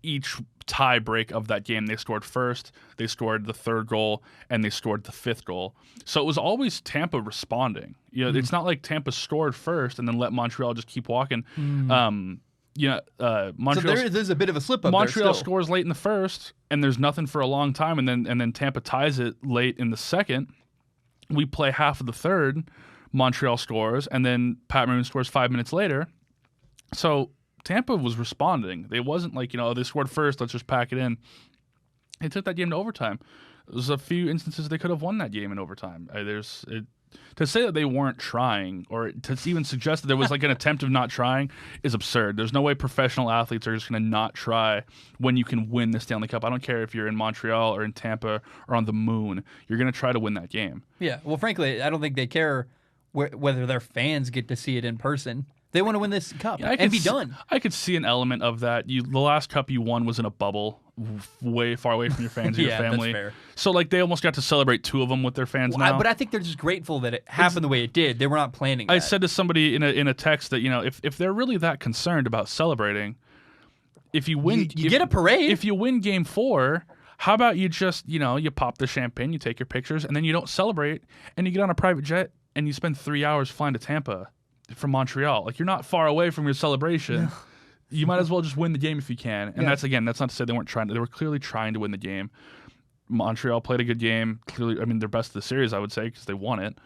each tie break of that game. They scored first, they scored the third goal, and they scored the fifth goal. So it was always Tampa responding. It's not like Tampa scored first and then let Montreal just keep walking. Montreal. So there's a bit of a slip up. Montreal scores late in the first, and there's nothing for a long time, and then Tampa ties it late in the second. We play half of the third. Montreal scores, and then Pat Maroon scores 5 minutes later. So Tampa was responding. They wasn't like they scored first. Let's just pack it in. They took that game to overtime. There's a few instances they could have won that game in overtime. To say that they weren't trying, or to even suggest that there was an attempt of not trying, is absurd. There's no way professional athletes are just going to not try when you can win the Stanley Cup. I don't care if you're in Montreal or in Tampa or on the moon. You're going to try to win that game. Yeah. Well, frankly, I don't think they care whether their fans get to see it in person. They want to win this cup and be done. I could see an element of that. The last cup you won was in a bubble, way far away from your fans and your family. That's fair. So they almost got to celebrate two of them with their fans now. But I think they're just grateful that it happened the way it did. They were not planning that. I said to somebody in a text that if they're really that concerned about celebrating, if you win, you get a parade. If you win Game 4, how about you just you pop the champagne, you take your pictures, and then you don't celebrate, and you get on a private jet and you spend 3 hours flying to Tampa from Montreal. You're not far away from your celebration. No. You might as well just win the game if you can. And that's not to say they weren't trying to. They were clearly trying to win the game. Montreal played a good game. Clearly, they're best of the series, I would say, because they won it.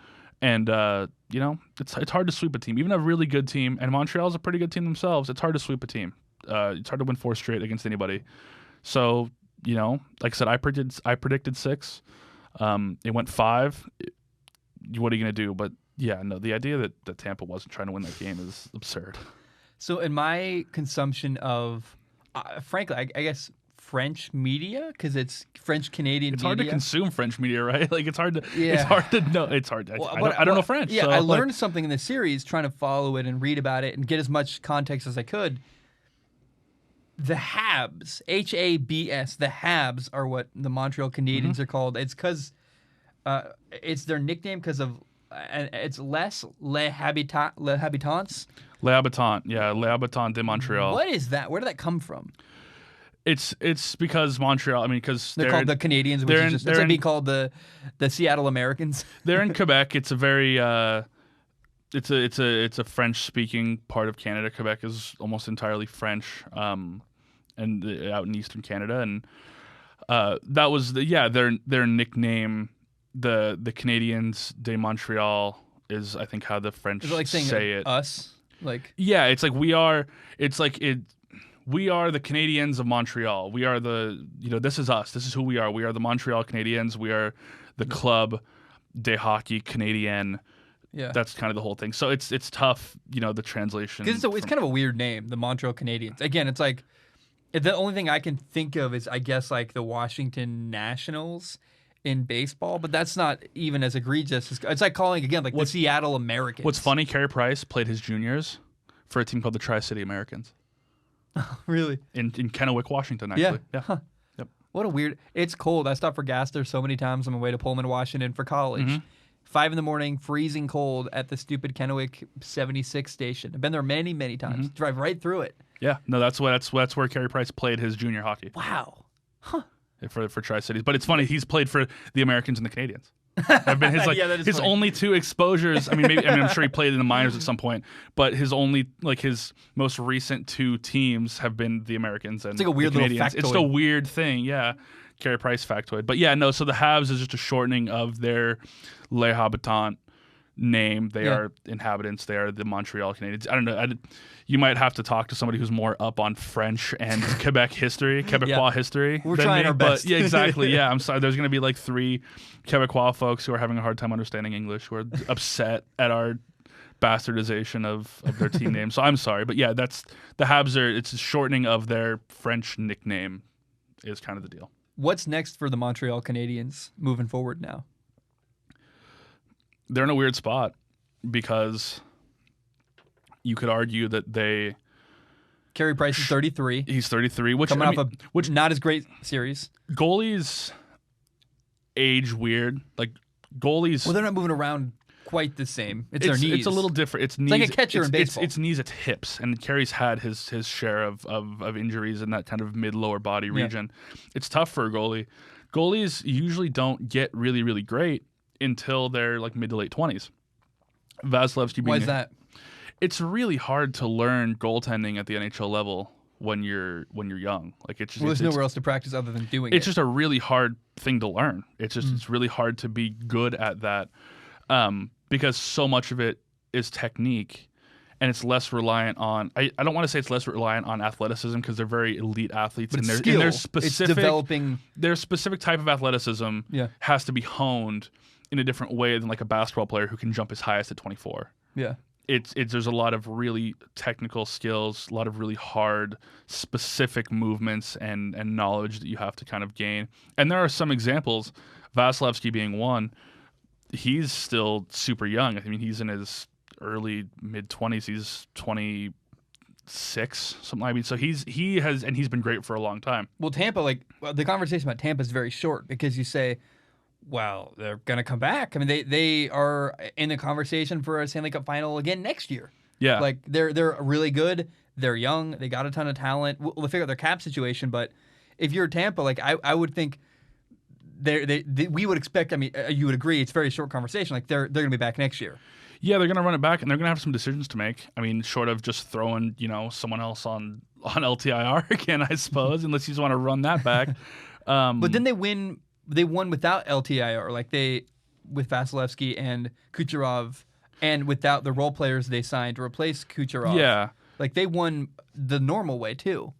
And it's hard to sweep a team, even a really good team. And Montreal's a pretty good team themselves. It's hard to sweep a team. It's hard to win 4 straight against anybody. So like I said, I predicted 6. It went 5. What are you going to do? But yeah, no, the idea that Tampa wasn't trying to win that game is absurd. So in my consumption of, frankly, I guess French media, because it's French-Canadian media. It's hard to consume French media, right? It's hard to know. It's hard. I don't know French. Yeah, so I learned something in the series trying to follow it and read about it and get as much context as I could. The Habs, Habs, the Habs are what the Montreal Canadiens are called. It's because it's their nickname because of it's Les Habitants. Les Habitants, yeah, Les Habitants de Montreal. What is that? Where did that come from? It's because Montreal. Because they're called the Canadians, which is just it's like being called the Seattle Americans. They're in Quebec. It's a very it's a French speaking part of Canada. Quebec is almost entirely French, and out in eastern Canada, and that was their nickname. The Canadiens de Montreal is, I think, how the French say it. Us, it's like we are. It's like it. We are the Canadiens of Montreal. We are this is us. This is who we are. We are the Montreal Canadiens. We are the Club de Hockey Canadien. Yeah, that's kind of the whole thing. So it's tough, the translation. Because it's kind of a weird name, the Montreal Canadiens. Again, it's like the only thing I can think of is, I guess, the Washington Nationals in baseball, but that's not even as egregious. It's like calling, again, the Seattle Americans. What's funny, Carey Price played his juniors for a team called the Tri-City Americans. Really? In Kennewick, Washington, actually. Yeah. Huh. Yep. What a weird... It's cold. I stopped for gas there so many times on my way to Pullman, Washington for college. 5 a.m, freezing cold at the stupid Kennewick 76 station. I've been there many, many times. Drive right through it. Yeah, no, that's where Carey Price played his junior hockey Wow. for Tri-Cities. But it's funny, he's played for the Americans and the Canadians. Have been his Yeah, that is his funny. only two exposures. I'm sure he played in the minors at some point, but his most recent two teams have been the Americans and It's like a weird the little Canadians. It's just a factoid. weird thing, yeah. Carey Price factoid, but yeah, no. So the Habs is just a shortening of their Les Habitants name. They are inhabitants. They are the Montreal Canadiens. I don't know. You might have to talk to somebody who's more up on French and Quebec history, Quebecois history. We're than trying me, our best. But yeah, exactly. Yeah, I'm sorry. There's going to be like 3 Quebecois folks who are having a hard time understanding English, who are upset at our bastardization of their team name. So I'm sorry. But yeah, that's the Habs it's a shortening of their French nickname is kind of the deal. What's next for the Montreal Canadiens moving forward now? They're in a weird spot because you could argue that Carey Price is 33. he's 33, which Coming off which not as great series. goalies age weird. Like goalies, Well, they're not moving around quite the same. It's their knees. It's a little different. It's knees. like a catcher in baseball. It's knees. It's hips, and Carey's had his share of injuries in that kind of mid lower body region. It's tough for a goalie. Goalies usually don't get really really great until they're like mid to late 20s. Vasilevsky being Why is that? It's really hard to learn goaltending at the NHL level when you're young. Like it's just, Well, there's nowhere else to practice other than doing it. it's just a really hard thing to learn. It's just it's really hard to be good at that because so much of it is technique and it's less reliant on. I don't want to say it's less reliant on athleticism because they're very elite athletes But and it's their skill. specific It's developing. their specific type of athleticism Yeah. has to be honed in a different way than like a basketball player who can jump his highest at 24. Yeah. It's there's a lot of really technical skills, a lot of really hard, specific movements and knowledge that you have to kind of gain. And there are some examples, Vasilevsky being one. He's still super young. I mean, he's in his early mid 20s. He's 26, something. I mean, so he's been great for a long time. Well, Tampa, the conversation about Tampa is very short because you say, well, they're going to come back. I mean, they are in the conversation for a Stanley Cup final again next year. Yeah, Like they're really good. They're young. They got a ton of talent. We'll figure out their cap situation, but if you're Tampa, like I would think we would expect. I mean, you would agree. It's a very short conversation. Like they're going to be back next year. yeah, they're gonna run it back, and they're gonna have some decisions to make. I mean, short of just throwing someone else on LTIR again, I suppose, unless you just want to run that back. But then they win. They won without LTIR, with Vasilevsky and Kucherov, and without the role players they signed to replace Kucherov. Yeah, Like they won the normal way too.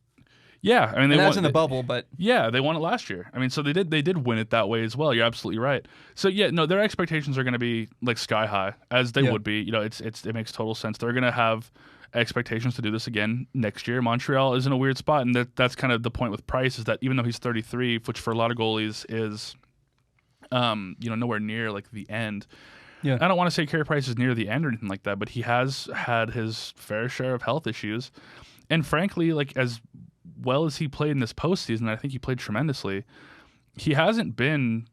yeah. I mean, And that was in the bubble, but Yeah, they won it last year. I mean, so they did win it that way as well. You're absolutely right. So yeah, no, their expectations are going to be like sky high, as they would be. It makes total sense. They're going to have expectations to do this again next year. Montreal is in a weird spot, and that's kind of the point with Price is that even though he's 33, which for a lot of goalies is, nowhere near like the end. Yeah. I don't want to say Carey Price is near the end or anything like that, but he has had his fair share of health issues, and frankly, like as well as he played in this postseason, I think he played tremendously. He hasn't been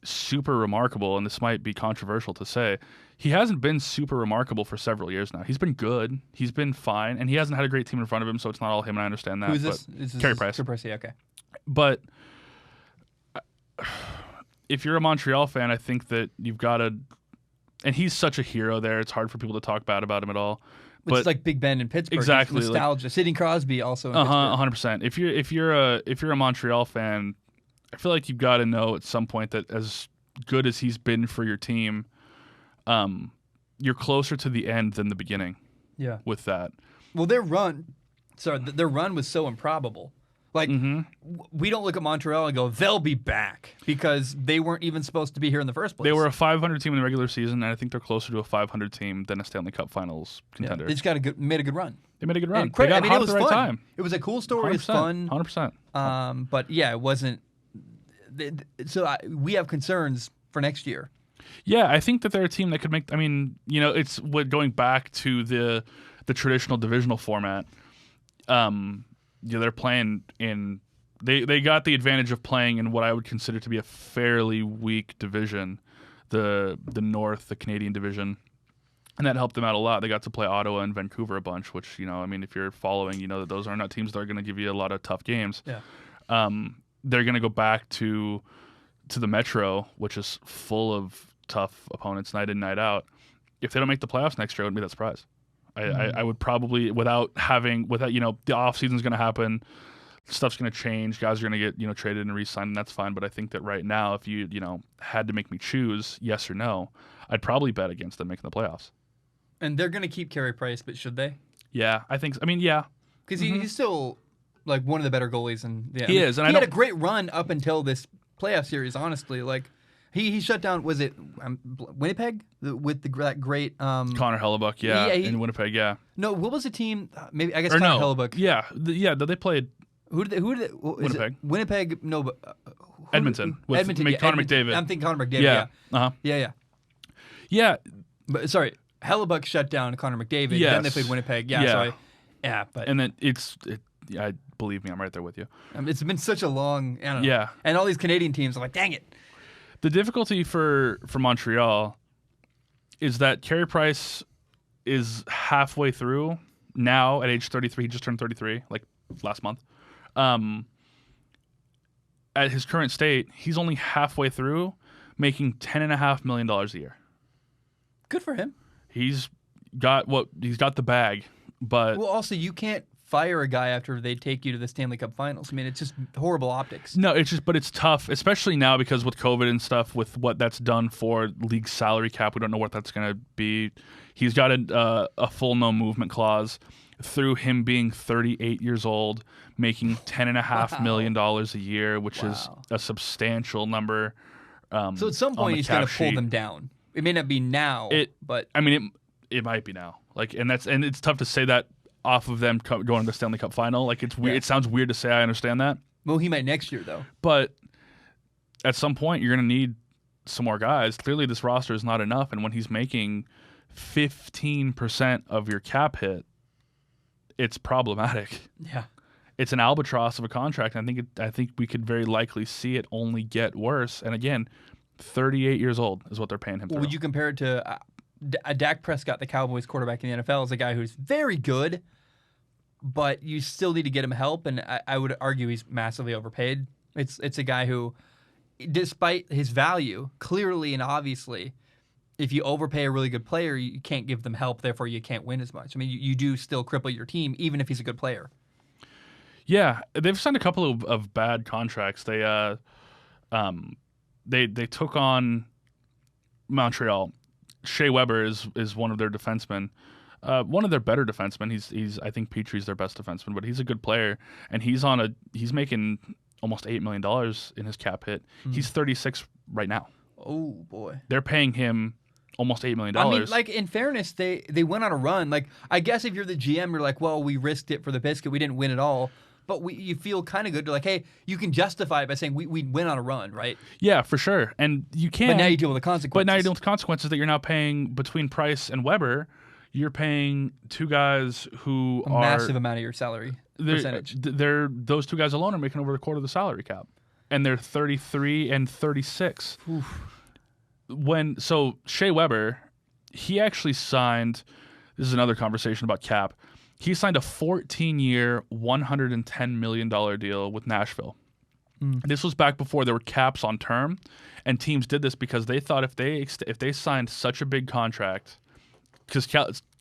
super remarkable, and this might be controversial to say. He hasn't been super remarkable for several years now. He's been good. He's been fine, and he hasn't had a great team in front of him, so it's not all him, and I understand that. who is this? But Carey Price. Carey Price, yeah, okay. But if you're a Montreal fan, I think that you've got to... And he's such a hero there. It's hard for people to talk bad about him at all. But It's like Big Ben in Pittsburgh. Exactly, It's nostalgia. Sidney Crosby also in Pittsburgh. 100%. If you're a Montreal fan, I feel like you've got to know at some point that as good as he's been for your team, you're closer to the end than the beginning. Yeah. With that. Well, their run was so improbable. Like, we don't look at Montreal and go, they'll be back because they weren't even supposed to be here in the first place. They were a 500 team in the regular season, and I think they're closer to a 500 team than a Stanley Cup Finals contender. They just made a good run. They made a good run. And They got hot it was at the right fun. time. It was a cool story. It's 100%, fun. 100%. But yeah, it wasn't. We have concerns for next year. Yeah, I think that they're a team that could make. I mean, it's going back to the traditional divisional format. They're playing in. They got the advantage of playing in what I would consider to be a fairly weak division, the North, the Canadian division. And that helped them out a lot. They got to play Ottawa and Vancouver a bunch, which, I mean, if you're following, you know that those are not teams that are going to give you a lot of tough games. Yeah. They're going to go back to the Metro, which is full of tough opponents night in, night out. If they don't make the playoffs next year, I wouldn't be that surprised. I would probably, without the offseason's going to happen, stuff's going to change, guys are going to get, traded and re-signed, and that's fine. But I think that right now, if you, had to make me choose yes or no, I'd probably bet against them making the playoffs. And they're going to keep Carey Price, but should they? Yeah, I think so. I mean, yeah. Because he's still like one of the better goalies. He is. And he had a great run up until this playoff series, honestly. Like, he shut down, was it Winnipeg? With that great... Connor Hellebuck, in Winnipeg, yeah. No, what was the team? Maybe, I guess or Connor no. Hellebuck. Yeah, they played... Who did they Winnipeg. Winnipeg, no, but... Edmonton. Edmonton, Connor McDavid. I'm thinking Connor McDavid, yeah. Uh-huh. Yeah. Yeah. But, sorry, Hellebuck shut down Connor McDavid. Yes. Then they played Winnipeg. Yeah. But and then believe me, I'm right there with you. It's been such a long, I don't know. Yeah. And all these Canadian teams are like, dang it. The difficulty for Montreal is that Carey Price is halfway through now at age 33. He just turned 33, like last month. At his current state, he's only halfway through making $10.5 million a year. Good for him. He's got the bag, but well, also you can't fire a guy after they take you to the Stanley Cup Finals. I mean, it's just horrible optics. No, but it's tough, especially now because with COVID and stuff, with what that's done for league salary cap, we don't know what that's going to be. He's got a full no movement clause through him being 38 years old, making $10.5 million a year, which is a substantial number. So at some point he's going to pull them down. It may not be now, but I mean, it might be now. Like, and it's tough to say that off of them going to the Stanley Cup final. Like, it's weird. Yeah. It sounds weird to say. I understand that. Well, he might next year though. But at some point, you're going to need some more guys. Clearly, this roster is not enough. And when he's making 15% of your cap hit, it's problematic. Yeah. It's an albatross of a contract. I think we could very likely see it only get worse. And again, 38 years old is what they're paying him. Well, would you compare it to Dak Prescott, the Cowboys quarterback in the NFL, is a guy who's very good, but you still need to get him help, and I would argue he's massively overpaid. It's a guy who, despite his value, clearly and obviously, if you overpay a really good player, you can't give them help, therefore you can't win as much. I mean, you do still cripple your team, even if he's a good player. Yeah, they've signed a couple of bad contracts. They took on Montreal. Shea Weber is one of their defensemen, one of their better defensemen. He's I think Petrie's their best defenseman, but he's a good player, and he's making almost $8 million in his cap hit. He's 36 right now. Oh boy, they're paying him almost $8 million. I mean, like, in fairness, they went on a run. Like, I guess if you're the GM, you're like, well, we risked it for the biscuit. We didn't win it all. But you feel kind of good. You're like, hey, you can justify it by saying we went on a run, right? Yeah, for sure. And you can. But now you deal with the consequences. But now you deal with the consequences that you're now paying between Price and Weber. You're paying two guys who are... a massive amount of your salary percentage. Those two guys alone are making over a quarter of the salary cap. And they're 33 and 36. Oof. So Shea Weber, he actually signed... This is another conversation about cap. He signed a 14-year, $110 million deal with Nashville. This was back before there were caps on term, and teams did this because they thought if they signed such a big contract, because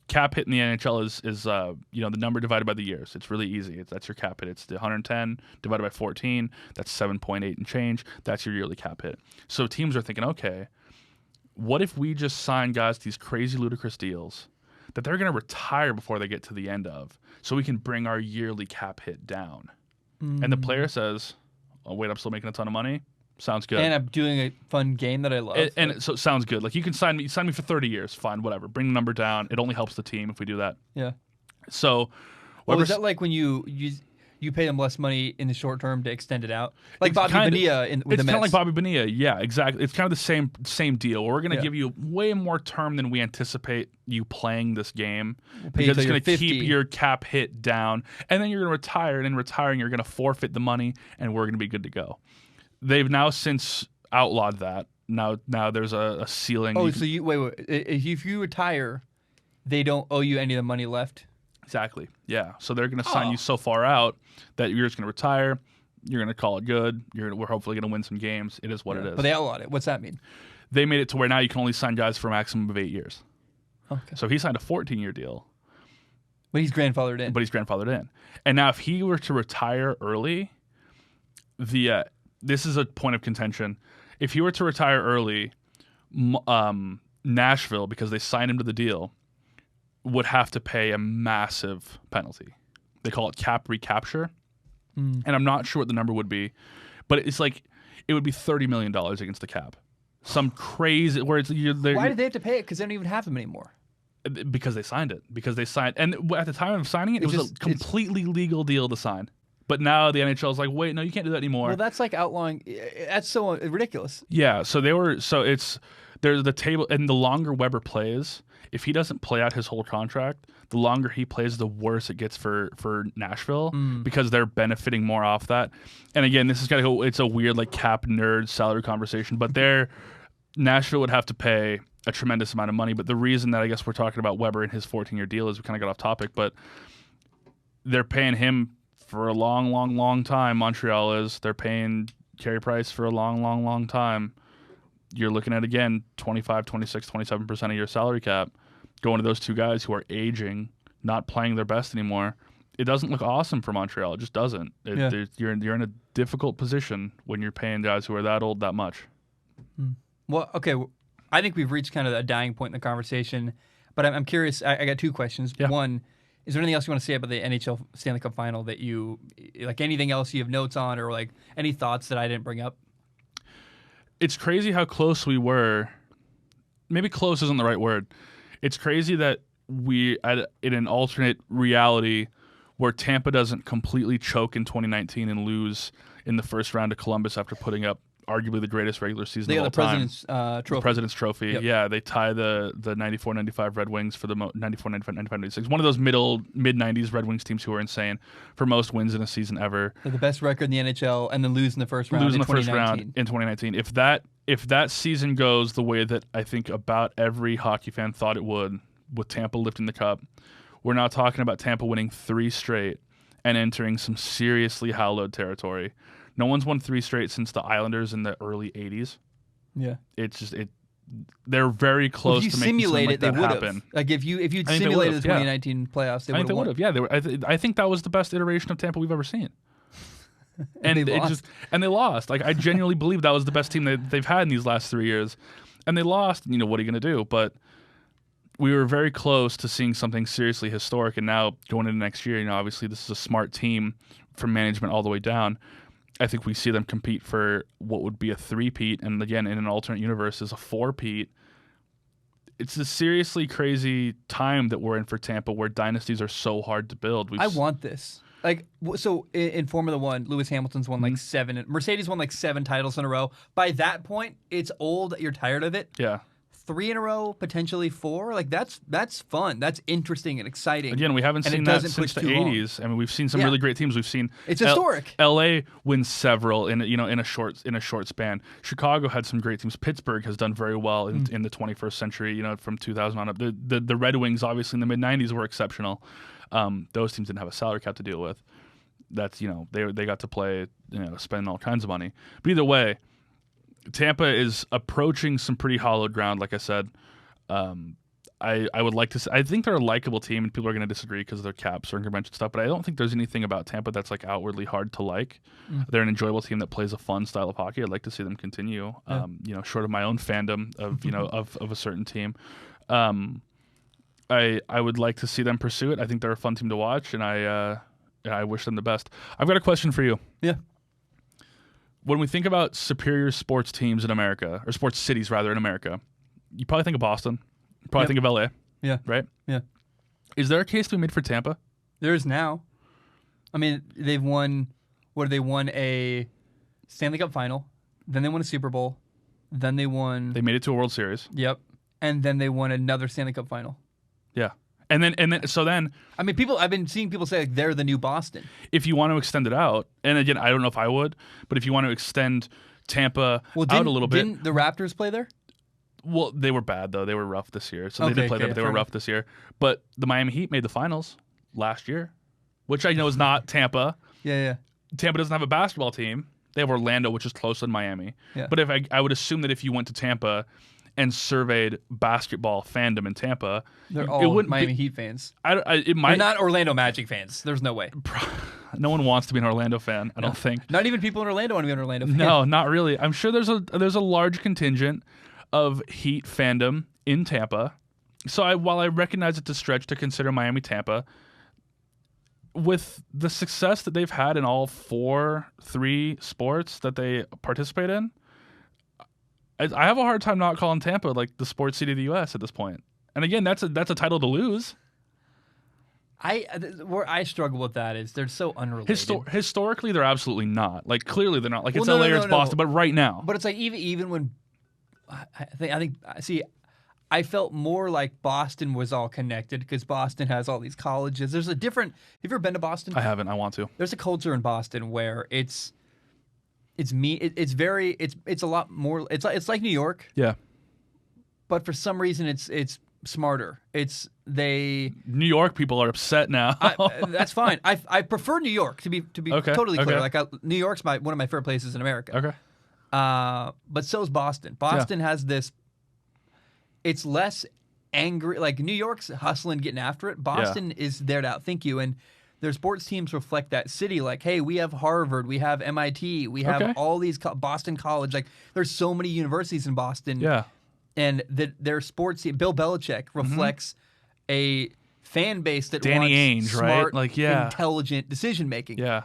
cap hit in the NHL is the number divided by the years. It's really easy. That's your cap hit. It's the 110 divided by 14. That's 7.8 and change. That's your yearly cap hit. So teams are thinking, okay, what if we just sign guys to these crazy, ludicrous deals that they're going to retire before they get to the end of, so we can bring our yearly cap hit down. And the player says, oh, wait, I'm still making a ton of money? Sounds good. And I'm doing a fun game that I love. So it sounds good. Like, you can sign me for 30 years. Fine, whatever. Bring the number down. It only helps the team if we do that. Yeah. So... Well, is that like when you pay them less money in the short term to extend it out? Like Bobby Bonilla with the Mets. It's kind of like Bobby Bonilla. Yeah, exactly. It's kind of the same deal. We're going to give you way more term than we anticipate you playing this game, because it's going to keep your cap hit down, and then you're going to retire, and in retiring you're going to forfeit the money, and we're going to be good to go. They've now since outlawed that. Now there's a ceiling. Oh, so wait. If you retire, they don't owe you any of the money left. Exactly. Yeah. So they're going to sign you so far out that you're just going to retire. You're going to call it good. We're hopefully going to win some games. It is what it is. But they outlawed it. What's that mean? They made it to where now you can only sign guys for a maximum of 8 years. Okay. So he signed a 14-year deal. But he's grandfathered in. And now if he were to retire early, this is a point of contention. If he were to retire early, Nashville, because they signed him to the deal, would have to pay a massive penalty. They call it cap recapture. And I'm not sure what the number would be, but it's like it would be $30 million against the cap. Some crazy where it's why did they have to pay it? Because they don't even have him anymore. Because they signed it. And at the time of signing it, it was a completely legal deal to sign. But now the NHL is like, wait, no, you can't do that anymore. Well, that's like outlawing. That's so ridiculous. Yeah. So there's the table, and the longer Weber plays, if he doesn't play out his whole contract, the longer he plays, the worse it gets for Nashville because they're benefiting more off that. And again, this is it's a weird like cap nerd salary conversation, but Nashville would have to pay a tremendous amount of money. But the reason that I guess we're talking about Weber and his 14-year deal is we kind of got off topic, but they're paying him for a long, long, long time. Montreal is. They're paying Carey Price for a long, long, long time. You're looking at, again, 25, 26, 27% of your salary cap going to those two guys who are aging, not playing their best anymore. It doesn't look awesome for Montreal. It just doesn't. You're in a difficult position when you're paying guys who are that old that much. Well, okay. I think we've reached kind of a dying point in the conversation, but I'm curious. I got two questions. Yeah. One, is there anything else you want to say about the NHL Stanley Cup Final that you, like anything else you have notes on or like any thoughts that I didn't bring up? It's crazy how close we were. Maybe close isn't the right word. It's crazy that we, in an alternate reality where Tampa doesn't completely choke in 2019 and lose in the first round of Columbus after putting up arguably the greatest regular season of all time. Trophy. The President's Trophy. Yep. Yeah, they tie the 94-95 Red Wings for the 94-95-96. One of those mid-90s Red Wings teams who are insane for most wins in a season ever. They're the best record in the NHL and then lose in the first round in 2019. If that season goes the way that I think about every hockey fan thought it would, with Tampa lifting the cup, we're not talking about Tampa winning 3 straight and entering some seriously hallowed territory. No one's won 3 straight since the Islanders in the early 80s. Yeah. It's just they're very close to making something like that happen. Like if you'd simulated the 2019 playoffs, they would have. Yeah, I think that was the best iteration of Tampa we've ever seen. And they lost. Like I genuinely believe that was the best team that they've had in these last 3 years. And they lost. You know, what are you going to do? But we were very close to seeing something seriously historic. And now going into next year, obviously this is a smart team from management all the way down. I think we see them compete for what would be a 3-peat, and again, in an alternate universe, is a 4-peat. It's a seriously crazy time that we're in for Tampa, where dynasties are so hard to build. I want this. Like, so in Formula One, Lewis Hamilton's won like 7. Mercedes won like 7 titles in a row. By that point, it's old. You're tired of it. Yeah. 3 in a row, potentially 4. Like that's fun. That's interesting and exciting. Again, we haven't seen that since the 80s. I mean, we've seen some really great teams. We've seen it's historic. LA wins several in a short span. Chicago had some great teams. Pittsburgh has done very well in the 21st century. From 2000 on up. The Red Wings, obviously in the mid 90s, were exceptional. Those teams didn't have a salary cap to deal with. That's they got to play spend all kinds of money. But either way, Tampa is approaching some pretty hollowed ground, like I said. I would like to say, I think they're a likable team, and people are going to disagree because of their caps or convention stuff, but I don't think there's anything about Tampa that's like outwardly hard to like. They're an enjoyable team that plays a fun style of hockey. I'd like to see them continue, short of my own fandom of of a certain team. I would like to see them pursue it. I think they're a fun team to watch, and I wish them the best. I've got a question for you. Yeah. When we think about superior sports teams in America, or sports cities rather in America, you probably think of Boston. You probably think of LA. Yeah. Right? Yeah. Is there a case to be made for Tampa? There is now. I mean, they've won. They won a Stanley Cup final, then they won a Super Bowl, then they won. They made it to a World Series. Yep. And then they won another Stanley Cup final. Yeah. And then I mean, I've been seeing people say like they're the new Boston. If you want to extend it out, and again, I don't know if I would, but if you want to extend Tampa out a little bit. Didn't the Raptors play there? Well, they were bad though. They were rough this year, so they did play them, but they were rough this year. But the Miami Heat made the finals last year, which I know is not Tampa. Yeah. Tampa doesn't have a basketball team. They have Orlando, which is closer than Miami. Yeah. But if I would assume that if you went to Tampa and surveyed basketball fandom in Tampa, They're all Miami Heat fans. It might They're not Orlando Magic fans. There's no way. No one wants to be an Orlando fan. I don't think. Not even people in Orlando want to be an Orlando fan. No, not really. I'm sure there's a large contingent of Heat fandom in Tampa. So while I recognize it's a stretch to consider Miami Tampa, with the success that they've had in all three sports that they participate in, I have a hard time not calling Tampa like the sports city of the U.S. at this point. And again, that's a title to lose. Where I struggle with that is they're so unrelated. Historically, they're absolutely not. Like clearly, they're not. Like it's LA or it's Boston, but right now. But it's like even when I felt more like Boston was all connected because Boston has all these colleges. There's a different. Have you ever been to Boston? I haven't. I want to. There's a culture in Boston where it's a lot more. It's like New York. Yeah. But for some reason, it's smarter. New York people are upset now. That's fine. I prefer New York to be totally clear. Like New York's one of my favorite places in America. Okay. But so is Boston. Boston has this. It's less angry. Like New York's hustling, getting after it. Boston is there to outthink you, and their sports teams reflect that city. Like, hey, we have Harvard, we have MIT, we have all these Boston College. Like, there's so many universities in Boston. Yeah. And their sports team, Bill Belichick reflects a fan base that Danny wants Ainge, smart, right? Like, intelligent decision making. Yeah.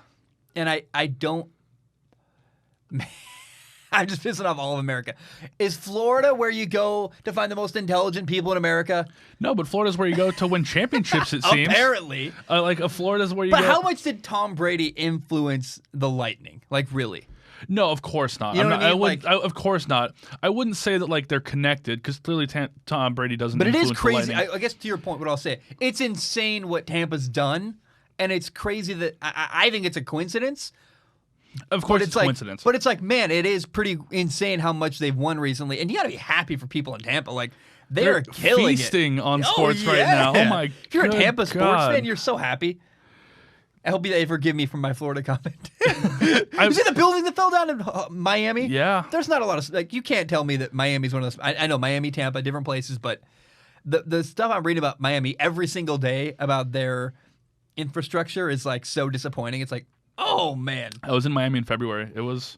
And I don't. I'm just pissing off all of America. Is Florida where you go to find the most intelligent people in America? No, but Florida's where you go to win championships, it seems. Apparently. Florida's where you go. But how much did Tom Brady influence the Lightning? Like, really? No, of course not. You know what I mean? Of course not. I wouldn't say that like they're connected because clearly Tom Brady doesn't. But it is influence crazy. the Lightning. I guess to your point, what I'll say, it's insane what Tampa's done, and it's crazy that I think it's a coincidence. Of course, it's a coincidence. But it's like, man, it is pretty insane how much they've won recently, and you got to be happy for people in Tampa. Like they're killing feasting on sports right now. Oh my! If you're a Tampa sports fan, you're so happy. I hope they forgive me for my Florida comment. You see the building that fell down in Miami? Yeah. There's not a lot of like. You can't tell me that Miami's one of those. I know Miami, Tampa, different places, but the stuff I'm reading about Miami every single day about their infrastructure is like so disappointing. It's like, oh man. I was in Miami in February. It was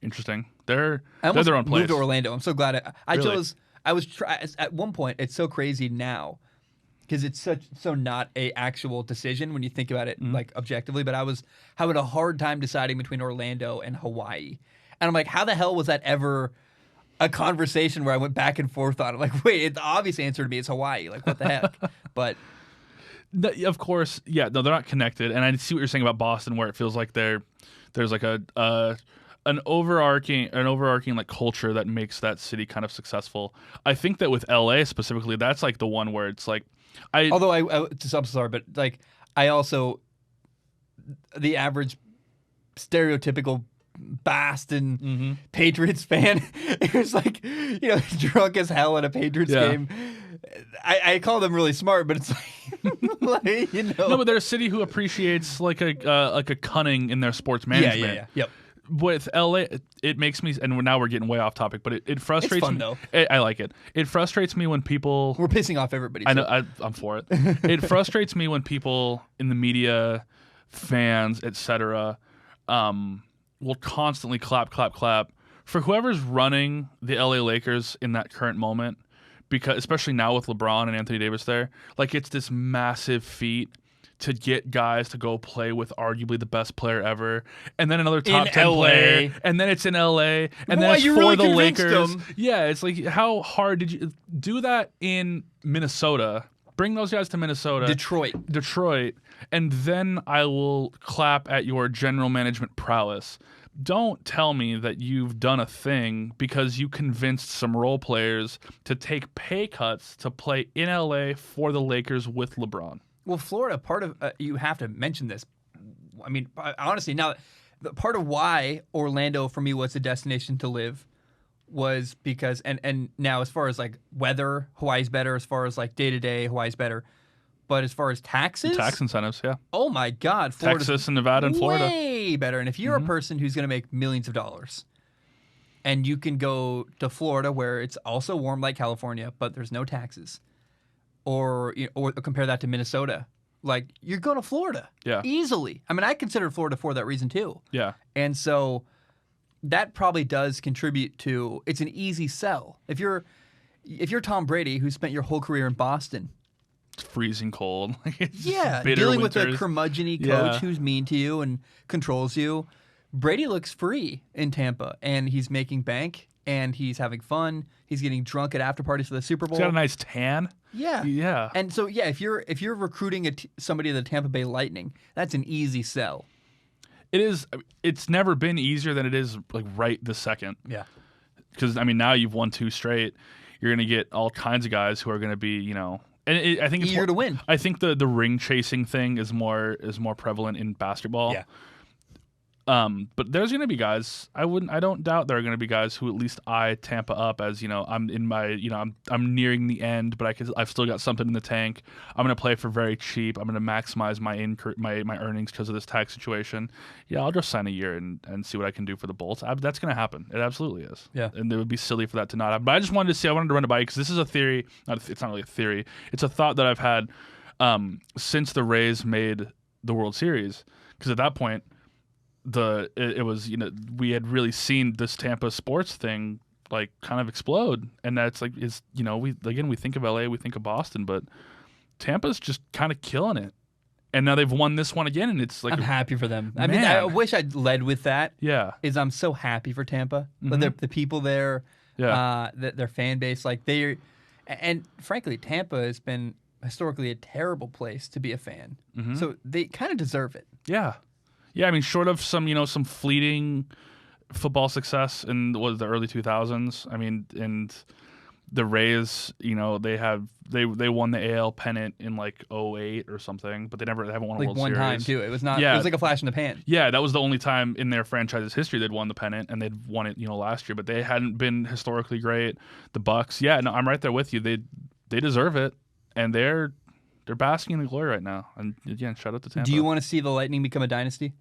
interesting. They're their own place. Moved to Orlando. I'm so glad I Really? chose. At one point. It's so crazy now. Because it's so not a actual decision when you think about it like objectively, but I was having a hard time deciding between Orlando and Hawaii, and I'm like, how the hell was that ever a conversation where I went back and forth on it? Like, wait, the obvious answer to me is Hawaii. Like, what the heck? But of course, yeah, no, they're not connected. And I see what you're saying about Boston, where it feels like there's like an overarching like culture that makes that city kind of successful. I think that with LA specifically, that's like the one where it's like. I'm sorry, but like I also the average stereotypical Boston Patriots fan is like drunk as hell at a Patriots game. I call them really smart, but it's like No, but they're a city who appreciates like a cunning in their sports management. Yep. With LA, it makes me, and now we're getting way off topic, but it frustrates it's fun, me. Though. I like it. It frustrates me when people. We're pissing off everybody. I know. I'm for it. It frustrates me when people in the media, fans, etc., will constantly clap for whoever's running the LA Lakers in that current moment, because especially now with LeBron and Anthony Davis there, like it's this massive feat to get guys to go play with arguably the best player ever, and then another top 10 player, and then it's in LA, and then it's for the Lakers. Yeah, it's like, how hard did you do that in Minnesota? Bring those guys to Minnesota. Detroit, and then I will clap at your general management prowess. Don't tell me that you've done a thing because you convinced some role players to take pay cuts to play in LA for the Lakers with LeBron. Well, Florida, part of you have to mention this. I mean, honestly, now part of why Orlando for me was a destination to live was because and now as far as like weather, Hawaii's better. As far as like day to day, Hawaii's better. But as far as taxes, Tax incentives, yeah. oh my God, Florida's Texas and Nevada and Florida. way better. And if you're a person who's going to make millions of dollars, and you can go to Florida where it's also warm like California, but there's no taxes, or compare that to Minnesota, like you're going to Florida, easily. I mean, I consider Florida for that reason too. Yeah, and so that probably does contribute to it's an easy sell if you're Tom Brady who spent your whole career in Boston. it's freezing cold. Yeah, bitter dealing winters. with a curmudgeon-y coach who's mean to you and controls you. Brady looks free in Tampa, and he's making bank, and he's having fun. He's getting drunk at after parties for the Super Bowl. He's got a nice tan. Yeah. And so, if you're recruiting somebody of the Tampa Bay Lightning, that's an easy sell. It is. It's never been easier than it is like right this second. Yeah. Because I mean, now you've won 2 straight. You're going to get all kinds of guys who are going to be, and I think it's eager to win. I think the ring chasing thing is more prevalent in basketball. Yeah. But there's going to be guys. I don't doubt there are going to be guys who at least eye Tampa up as I'm in my I'm nearing the end, but I've still got something in the tank. I'm going to play for very cheap. I'm going to maximize my earnings because of this tax situation. Yeah, I'll just sign a year and see what I can do for the Bolts. That's going to happen. It absolutely is. Yeah, and it would be silly for that to not happen. But I wanted to run it by you because this is a theory. It's not really a theory. It's a thought that I've had since the Rays made the World Series. Because at that point, it was we had really seen this Tampa sports thing like kind of explode, and that's like we think of LA, we think of Boston, but Tampa's just kind of killing it, and now they've won this one again, and it's like I'm happy for them. I mean, I wish I'd led with that. Yeah, I'm so happy for Tampa, but the people there, their fan base, like and frankly, Tampa has been historically a terrible place to be a fan, so they kind of deserve it. Yeah, I mean, short of some fleeting football success in the early 2000s. I mean, and the Rays, they won the AL pennant in like 2008 or something, but they haven't won a World Series. Like one time too. It was not. Yeah. It was like a flash in the pan. Yeah, that was the only time in their franchise's history they'd won the pennant, and they'd won it last year, but they hadn't been historically great. The Bucks, yeah, no, I'm right there with you. They deserve it, and they're basking in the glory right now. And again, shout out to Tampa. Do you want to see the Lightning become a dynasty?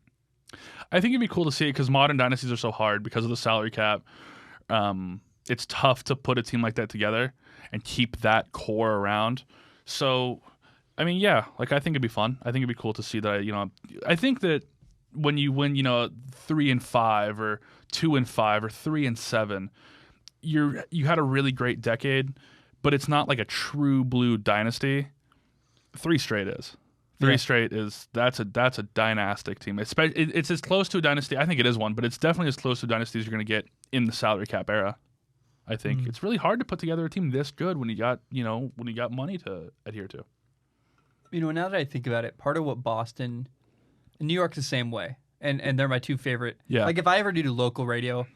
I think it'd be cool to see it because modern dynasties are so hard because of the salary cap. It's tough to put a team like that together and keep that core around. So, I mean, yeah, like I think it'd be fun. I think it'd be cool to see that. I think that when you win, 3-5 or 2-5 or 3-7, you had a really great decade, but it's not like a true blue dynasty. 3 straight is. 3 straight is that's a dynastic team. It's as close to a dynasty. I think it is one, but it's definitely as close to a dynasty as you're going to get in the salary cap era. I think it's really hard to put together a team this good when you got money to adhere to. Now that I think about it, part of what Boston and New York's the same way, and they're my 2 favorite. Yeah. Like if I ever do local radio,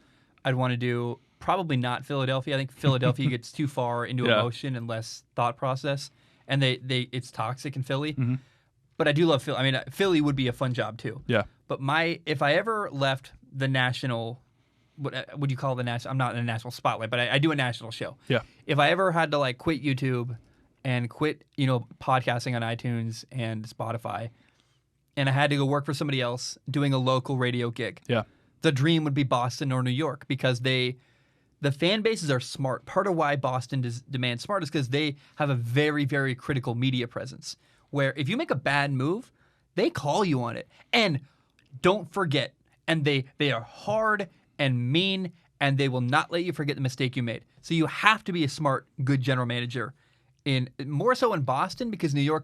I'd want to do probably not Philadelphia. I think Philadelphia gets too far into emotion and less thought process, and it's toxic in Philly. But I do love Philly. I mean, Philly would be a fun job too. Yeah. But if I ever left the national, what would you call the national? I'm not in a national spotlight, but I do a national show. Yeah. If I ever had to like quit YouTube and quit, podcasting on iTunes and Spotify, and I had to go work for somebody else doing a local radio gig. Yeah. The dream would be Boston or New York because the fan bases are smart. Part of why Boston demands smart is because they have a very, very critical media presence. Where if you make a bad move, they call you on it. And don't forget, and they are hard and mean, and they will not let you forget the mistake you made. So you have to be a smart, good general manager. More so in Boston because New York,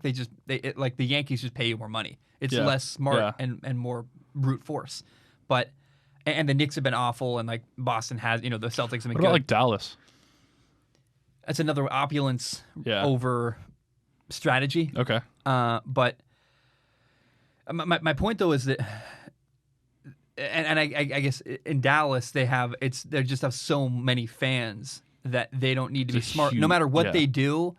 like the Yankees just pay you more money. It's less smart and more brute force. But and the Knicks have been awful, and like Boston has, the Celtics have been good. What about like Dallas? That's another opulence over strategy. Okay. But my point though is that, and I guess in Dallas they just have so many fans that they don't need to be smart. No matter what they do,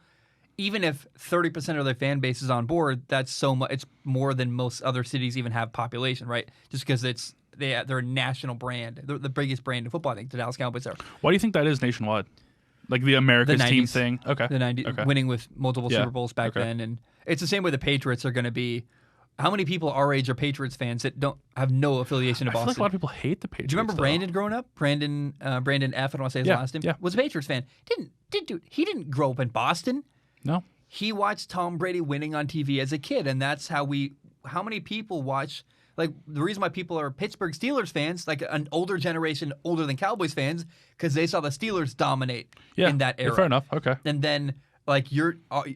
even if 30% of their fan base is on board, that's so much. It's more than most other cities even have population, right? Just because it's they're a national brand. They're the biggest brand in football. I think the Dallas Cowboys are. Why do you think that is nationwide? Like the America's The team 90s. thing? Okay. The 90s, Okay. winning with multiple Yeah. Super Bowls back Okay. then, and it's the same way the Patriots are going to be. How many people our age are Patriots fans that don't have no affiliation to I feel Boston? like a lot of people hate the Patriots. Do you remember though. Brandon growing up? Brandon F. I don't want to say his Yeah, last name. yeah. Was a Patriots fan. He didn't grow up in Boston. No. He watched Tom Brady winning on TV as a kid, and that's how many people watch. Like the reason why people are Pittsburgh Steelers fans, like an older generation, older than Cowboys fans, because they saw the Steelers dominate Yeah. in that era. Fair enough. Okay. And then like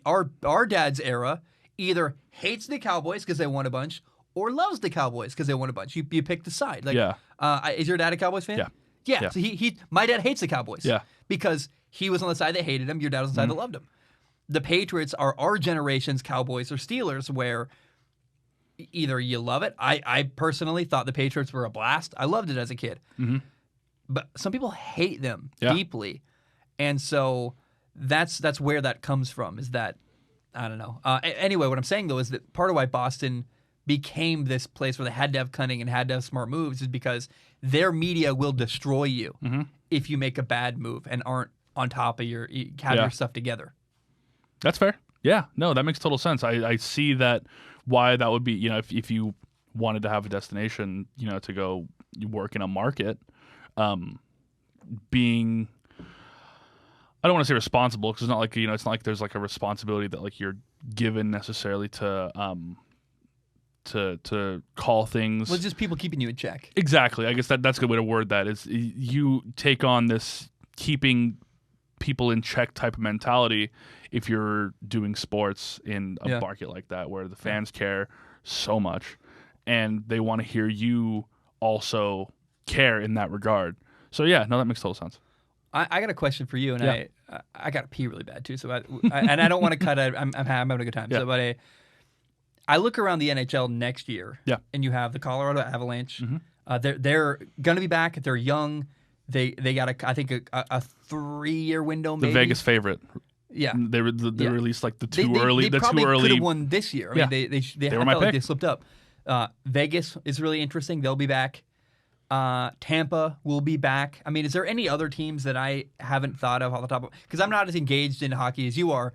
our dad's era either hates the Cowboys because they won a bunch, or loves the Cowboys because they won a bunch. You pick the side. Like, Yeah. Is your dad a Cowboys fan? Yeah. Yeah. Yeah. So my dad hates the Cowboys. Yeah. Because he was on the side that hated him. Your dad was on the side that loved him. The Patriots are our generation's Cowboys or Steelers, where either you love it. I personally thought the Patriots were a blast. I loved it as a kid. Mm-hmm. But some people hate them Yeah. deeply. And so that's where that comes from, is that, I don't know. Anyway, what I'm saying, though, is that part of why Boston became this place where they had to have cunning and had to have smart moves is because their media will destroy you if you make a bad move and aren't on top of your stuff together. That's fair. Yeah. No, that makes total sense. I see that why that would be, if you wanted to have a destination, to go work in a market, being, I don't want to say responsible, because it's not like, it's not like there's like a responsibility that like you're given necessarily to call things. Well, it's just people keeping you in check. Exactly. I guess that's a good way to word that, is you take on this keeping people in check type of mentality if you're doing sports in a market like that, where the fans care so much and they want to hear you also care in that regard. So yeah, no, that makes total sense. I got a question for you, and I got to pee really bad too. So I don't want to cut it. I'm having a good time. Yeah. So, but I look around the NHL next year, and you have the Colorado Avalanche. They're going to be back. They're young. They got I think a 3-year window. Maybe. The Vegas favorite. Yeah, they released like the they too early. They probably could have won this year. I mean, they were my felt like pick. they slipped up. Vegas is really interesting. They'll be back. Tampa will be back. I mean, is there any other teams that I haven't thought of off the top of, because I'm not as engaged in hockey as you are.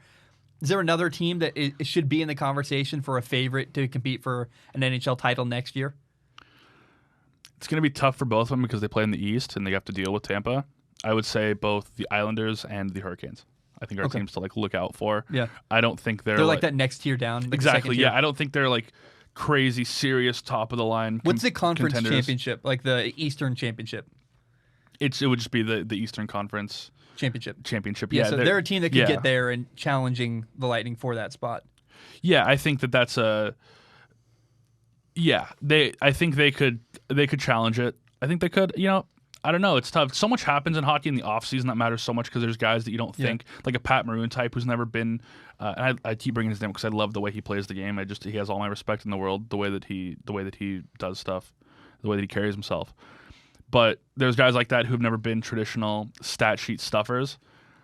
Is there another team that it should be in the conversation for a favorite to compete for an NHL title next year? It's going to be tough for both of them because they play in the East and they have to deal with Tampa. I would say both the Islanders and the Hurricanes. I think are teams to like look out for. Yeah. I don't think they're like that next tier down. Like exactly. The Yeah. I don't think they're like crazy, serious, top of the line. What's the conference contenders. championship? Like the Eastern Championship? It would just be the Eastern Conference Championship. Yeah. So they're a team that could get there and challenging the Lightning for that spot. Yeah, I think that's a. Yeah, I think they could challenge it. I think they could. I don't know. It's tough. So much happens in hockey in the offseason that matters so much because there's guys that you don't think, like a Pat Maroon type who's never been. And I keep bringing his name because I love the way he plays the game. He has all my respect in the world. The way that he does stuff, the way that he carries himself. But there's guys like that who've never been traditional stat sheet stuffers,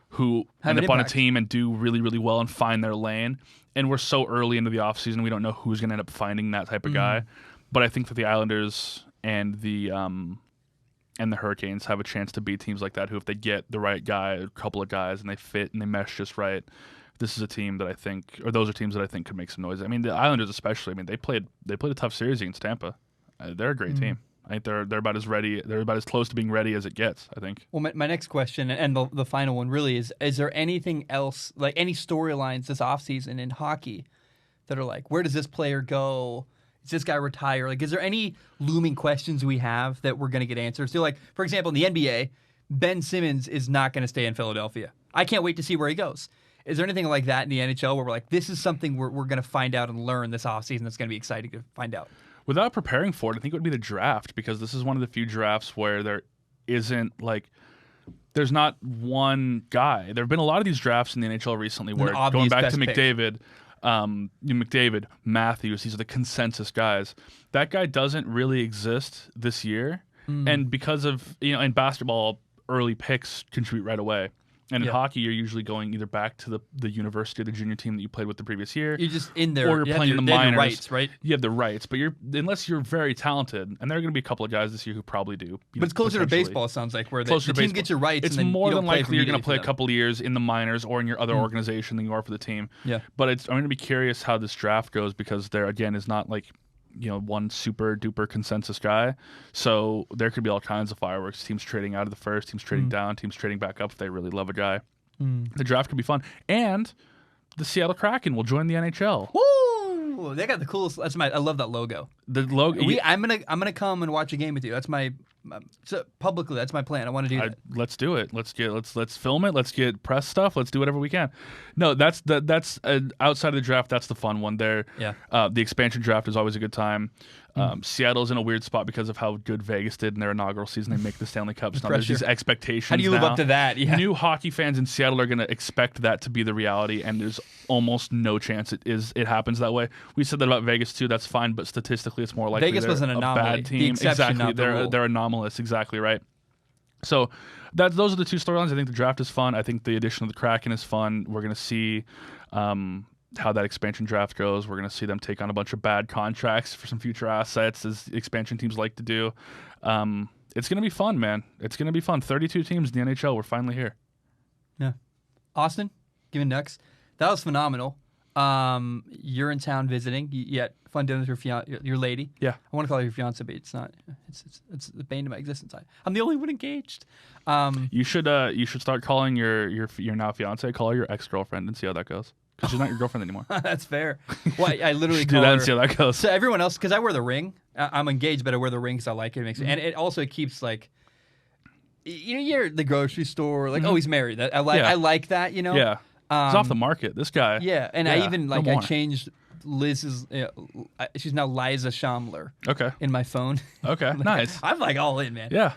who end up on a team and do really, really well and find their lane. And we're so early into the offseason, we don't know who's going to end up finding that type of guy. But I think that the Islanders and the Hurricanes have a chance to beat teams like that, who, if they get the right guy, a couple of guys, and they fit and they mesh just right, this is a team that I think, or those are teams that I think could make some noise. I mean, the Islanders especially. I mean, they played a tough series against Tampa. They're a great team. I think they're about as ready. They're about as close to being ready as it gets, I think. Well, my next question, and the final one really is there anything else, like any storylines this offseason in hockey that are like, where does this player go? Does this guy retire? Like, is there any looming questions we have that we're going to get answers to? Like, for example, in the NBA, Ben Simmons is not going to stay in Philadelphia. I can't wait to see where he goes. Is there anything like that in the NHL where we're like, this is something we're going to find out and learn this offseason that's going to be exciting to find out? Without preparing for it, I think it would be the draft, because this is one of the few drafts where there isn't like, there's not one guy. There have been a lot of these drafts in the NHL recently where, going back to McDavid, Matthews, these are the consensus guys. That guy doesn't really exist this year. And because of, in basketball, early picks contribute right away. And in Yeah. hockey, you're usually going either back to the university or the junior team that you played with the previous year. You're just in there. Or you're playing in the they have your minors. rights, right? You have the rights, but unless you're very talented, and there are going to be a couple of guys this year who probably do. But it's closer to baseball, it sounds like, where the team baseball. gets your rights. It's and then more you than don't play likely you're going to play a for them. couple of years in the minors or in your other organization than you are for the team. Yeah. But I'm going to be curious how this draft goes because there, again, is not like one super duper consensus guy. So there could be all kinds of fireworks. Teams trading out of the first, teams trading down, teams trading back up if they really love a guy. The draft could be fun. And the Seattle Kraken will join the NHL. Woo! They got the coolest. I love that logo. The logo. I'm gonna come and watch a game with you. That's my publicly. That's my plan. I want to do that. Let's do it. Let's film it. Let's get press stuff. Let's do whatever we can. No, that's outside of the draft. That's the fun one there. Yeah. The expansion draft is always a good time. Seattle's in a weird spot because of how good Vegas did in their inaugural season. They make the Stanley Cups. Now there's these expectations. How do you live up to that? Yeah. New hockey fans in Seattle are going to expect that to be the reality, and there's almost no chance it happens that way. We said that about Vegas too. That's fine, but statistically, it's more likely Vegas was an anomaly. a bad team. The exception, exactly, not the rule. they're anomalous. Exactly right. So those are the two storylines. I think the draft is fun. I think the addition of the Kraken is fun. We're going to see how that expansion draft goes. We're going to see them take on a bunch of bad contracts for some future assets, as expansion teams like to do. It's going to be fun, man. It's going to be fun. 32 teams in the NHL. We're finally here. Yeah. Austin, give me next. That was phenomenal. You're in town visiting. You had fun doing with your lady. Yeah. I want to call her your fiance, but it's not. It's the bane of my existence. I'm the only one engaged. You should start calling your now fiance, call her your ex-girlfriend and see how that goes. Because she's not your girlfriend anymore. That's fair. Well, I literally do call that her. and see how that goes. So everyone else, because I wear the ring. I'm engaged, but I wear the ring because I like it. It makes and it also keeps like, you're at the grocery store, like, oh, he's married. I like that, Yeah. He's off the market. This guy. Yeah, and Yeah, I even no I more. changed Liz's. She's now Liza Schaumler. Okay. In my phone. Okay. Nice. I'm like all in, man. Yeah.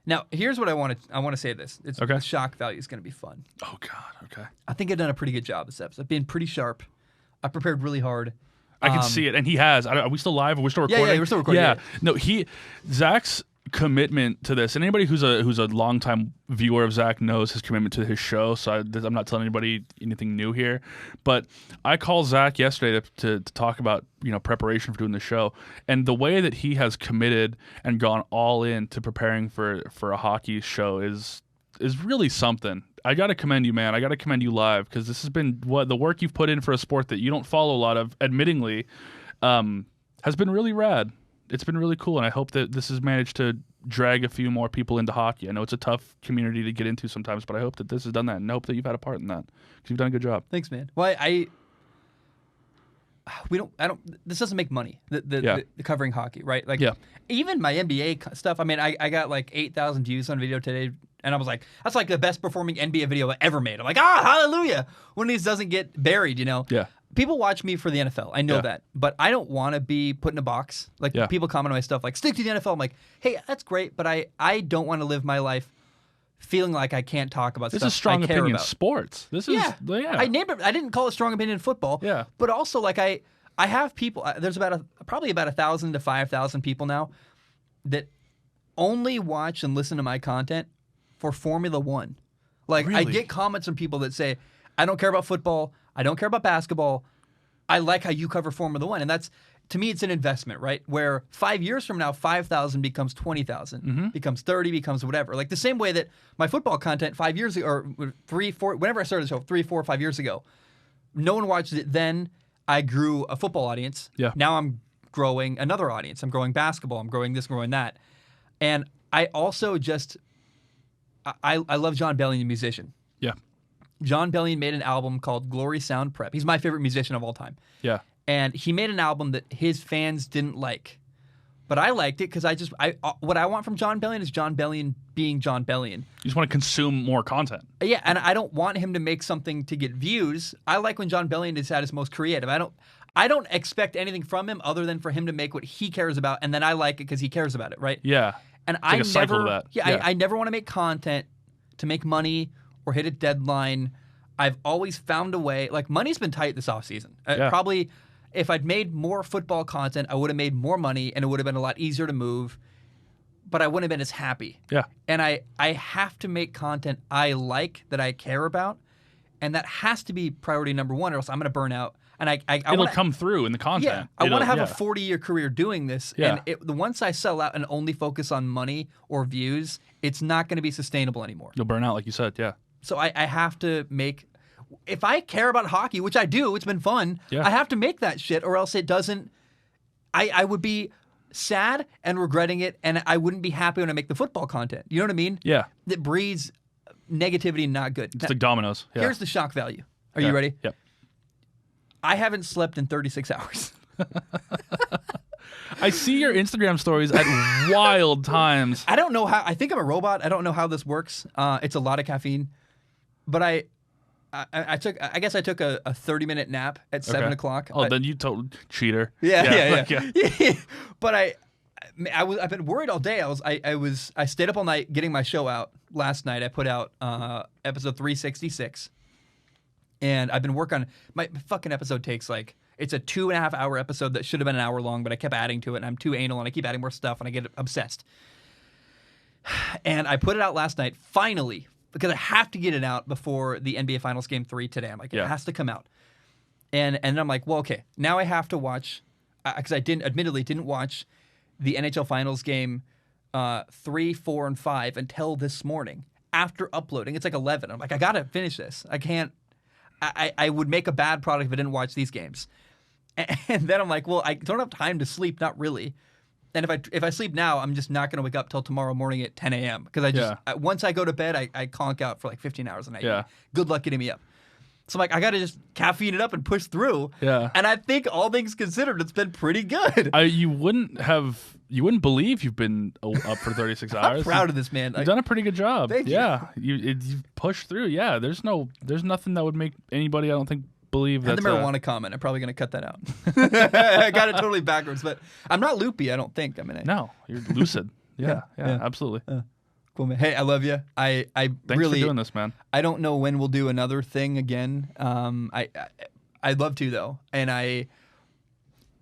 Now here's what I want to say. This Okay. The shock value is going to be fun. Oh God. Okay. I think I've done a pretty good job this episode. I've been pretty sharp. I prepared really hard. I can see it, and he has. Are we still live? Are we still recording? Yeah, we're still recording. Yeah. Yeah. No, Zach's commitment to this, and anybody who's a longtime viewer of Zach knows his commitment to his show. So I'm not telling anybody anything new here, but I called Zach yesterday to talk about preparation for doing the show, and the way that he has committed and gone all in to preparing for a hockey show is really something. I got to commend you, man. I got to commend you live, because this has been the work you've put in for a sport that you don't follow a lot of, admittingly, has been really rad. It's been really cool, and I hope that this has managed to drag a few more people into hockey. I know it's a tough community to get into sometimes, but I hope that this has done that, and I hope that you've had a part in that, because you've done a good job. Thanks, man. Well, this doesn't make money, the covering hockey, right? Like, even my NBA stuff, I mean, I got like 8,000 views on a video today, and I was like, that's like the best performing NBA video I ever made. I'm like, hallelujah, when these doesn't get buried, Yeah. People watch me for the NFL. I know that. But I don't want to be put in a box. Like, people comment on my stuff like, stick to the NFL. I'm like, hey, that's great, but I don't want to live my life feeling like I can't talk about this stuff is strong I care opinion about. Sports. This is I named it. I didn't call it strong opinion football. Yeah. But also, like, I have people. There's probably about 1,000 to 5,000 people now that only watch and listen to my content for Formula One. Like, I Really? get comments from people that say, I don't care about football. I don't care about basketball. I like how you cover Formula One. And that's, to me, it's an investment, right? Where 5 years from now, 5,000 becomes 20,000, becomes 30, becomes whatever. Like the same way that my football content 5 years ago, or 3, 4, whenever I started the show, 3, 4, 5 years ago, no one watched it then. I grew a football audience. Yeah. Now I'm growing another audience. I'm growing basketball. I'm growing this, growing that. And I also I love John Bellion, the musician. Yeah. John Bellion made an album called Glory Sound Prep. He's my favorite musician of all time. Yeah. And he made an album that his fans didn't like. But I liked it because what I want from John Bellion is John Bellion being John Bellion. You just want to consume more content. Yeah, and I don't want him to make something to get views. I like when John Bellion is at his most creative. I don't expect anything from him other than for him to make what he cares about, and then I like it because he cares about it, right? Yeah. And It's like a cycle of that. Yeah, I never want to make content to make money or hit a deadline. I've always found a way. Like, money's been tight this offseason. Probably, if I'd made more football content, I would have made more money, and it would have been a lot easier to move. but I wouldn't have been as happy. Yeah. And I have to make content I like, that I care about, and that has to be priority number one, or else I'm going to burn out. And it'll come through in the content. Yeah, I want to have a 40-year career doing this. Yeah. And once I sell out and only focus on money or views, it's not going to be sustainable anymore. You'll burn out, like you said. Yeah. So I have to make. If I care about hockey, which I do, it's been fun. Yeah. I have to make that shit, or else it doesn't. I would be sad and regretting it, and I wouldn't be happy when I make the football content. You know what I mean? Yeah. That breeds negativity, not good. It's like dominoes. Yeah. Here's the shock value. Are you ready? Yep. I haven't slept in 36 hours. I see your Instagram stories at wild times. I don't know how. I think I'm a robot. I don't know how this works. It's a lot of caffeine, but I took. I guess I took a 30-minute nap at 7 o'clock. Oh, then you total cheater. Yeah. Yeah. But I've been worried all day. I stayed up all night getting my show out. Last night I put out episode 366. And I've been working on my fucking episode takes it's a 2.5 hour episode that should have been an hour long, but I kept adding to it, and I'm too anal, and I keep adding more stuff, and I get obsessed. And I put it out last night, finally, because I have to get it out before the NBA Finals Game 3 today. I'm like, it has to come out. And then I'm like, well, okay, now I have to watch, because I admittedly didn't watch the NHL Finals Game 3, 4, and 5 until this morning after uploading. It's like 11. I'm like, I got to finish this. I can't. I would make a bad product if I didn't watch these games. And then I'm like, well, I don't have time to sleep, not really. And if I sleep now, I'm just not going to wake up till tomorrow morning at 10 a.m. Because once I go to bed, I conk out for 15 hours a night. Yeah. Good luck getting me up. So I'm like, I got to just caffeine it up and push through. Yeah. And I think all things considered, it's been pretty good. You wouldn't believe you've been up for 36 hours. I'm proud of this, man. You've done a pretty good job. Thank you. Yeah. You've pushed through. Yeah. There's nothing that would make anybody, I don't think, believe that. And the marijuana comment, I'm probably going to cut that out. I got it totally backwards, but I'm not loopy, I don't think. No, you're lucid. Yeah, absolutely. Cool, man. Hey, I love you. Thanks really for doing this, man. I don't know when we'll do another thing again. I'd love to though, and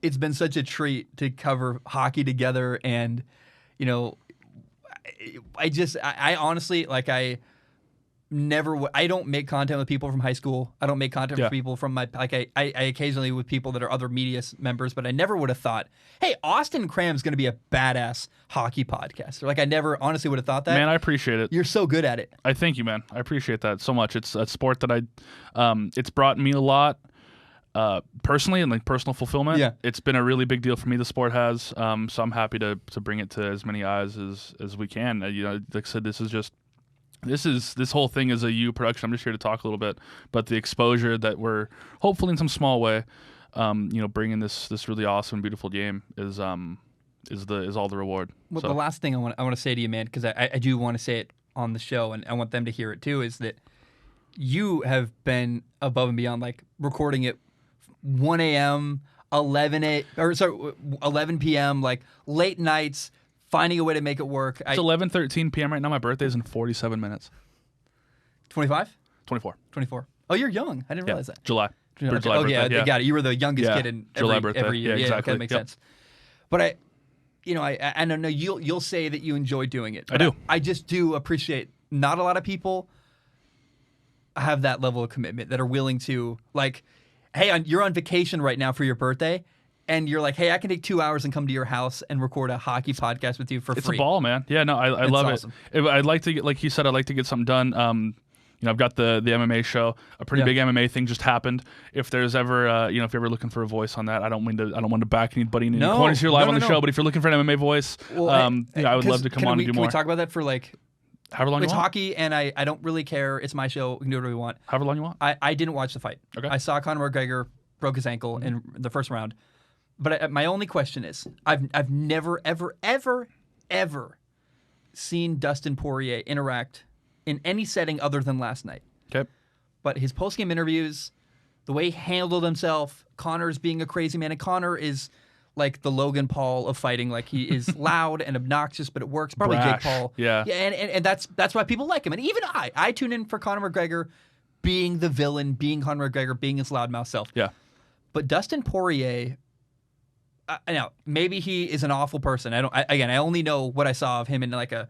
it's been such a treat to cover hockey together, and I honestly I don't make content with people from high school. I don't make content with people from I occasionally with people that are other media members, but I never would have thought, hey, Austin Cram's going to be a badass hockey podcaster. I never honestly would have thought that. Man, I appreciate it. You're so good at it. I thank you, man. I appreciate that so much. It's a sport that it's brought me a lot personally and personal fulfillment. Yeah. It's been a really big deal for me, the sport has. So I'm happy to bring it to as many eyes as we can. Like I said, this whole thing is a U production. I'm just here to talk a little bit, but the exposure that we're hopefully in some small way, bringing this really awesome, beautiful game is all the reward. Well, the last thing I want to say to you, man, because I do want to say it on the show, and I want them to hear it too, is that you have been above and beyond, recording at 1 a.m., 11 p.m., late nights. Finding a way to make it work. It's 11:13 p.m. right now. My birthday's in 47 minutes. 25? 24. Oh, you're young. I didn't realize that. July. Okay. July Oh, birthday. yeah, got it. You were the youngest kid in July birthday. every year. Yeah, exactly. Okay, that makes sense. But I don't know. You'll say that you enjoy doing it. I do. I just do appreciate. Not a lot of people have that level of commitment that are willing to hey, you're on vacation right now for your birthday. And you're like, hey, I can take 2 hours and come to your house and record a hockey podcast with you for free. It's a ball, man. Yeah, no, I love awesome. it. I'd like to get, like you said, I'd like to get something done. I've got the MMA show. A pretty big MMA thing just happened. If there's ever, if you're ever looking for a voice on that, I don't want to back anybody in any corners here live on the show. But if you're looking for an MMA voice, I would love to come on and do more. Can we talk about that for however long you want? It's hockey, and I don't really care. It's my show. We can do whatever we want. However long you want. I didn't watch the fight. Okay. I saw Conor McGregor broke his ankle in the first round. But my only question is, I've never, ever, ever, ever seen Dustin Poirier interact in any setting other than last night. Okay. But his post-game interviews, the way he handled himself, Conor's being a crazy man, and Conor is like the Logan Paul of fighting. He is loud and obnoxious, but it works. Probably Brash. Jake Paul. Yeah. And that's why people like him. And even I tune in for Conor McGregor being the villain, being Conor McGregor, being his loudmouth self. Yeah. But Dustin Poirier, now maybe he is an awful person. I only know what I saw of him in like a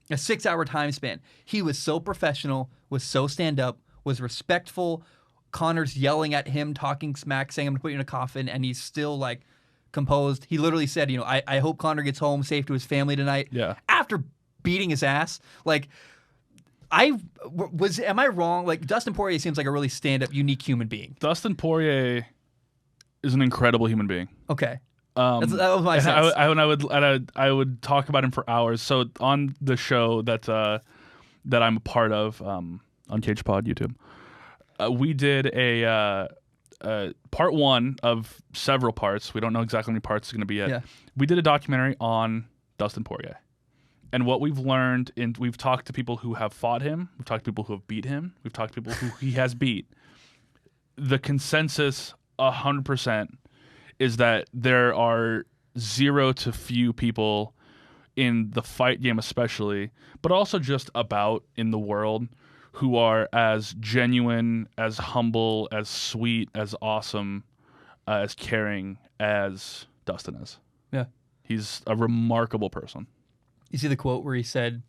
6-hour time span. He was so professional, was so stand up, was respectful. Connor's yelling at him, talking smack, saying I'm gonna put you in a coffin, and he's still like composed. He literally said, I hope Connor gets home safe to his family tonight. Yeah. After beating his ass, like. Am I wrong? Like, Dustin Poirier seems like a really stand-up, unique human being. Dustin Poirier is an incredible human being. Okay. That was my sense. I would talk about him for hours. So on the show that I'm a part of, Uncaged Pod YouTube, we did a part one of several parts. We don't know exactly how many parts it's going to be yet. Yeah. We did a documentary on Dustin Poirier. And what we've learned, we've talked to people who have fought him, we've talked to people who have beat him, we've talked to people who he has beat. The consensus, 100%, is that there are zero to few people in the fight game especially, but also just about in the world, who are as genuine, as humble, as sweet, as awesome, as caring as Dustin is. Yeah. He's a remarkable person. You see the quote where he said,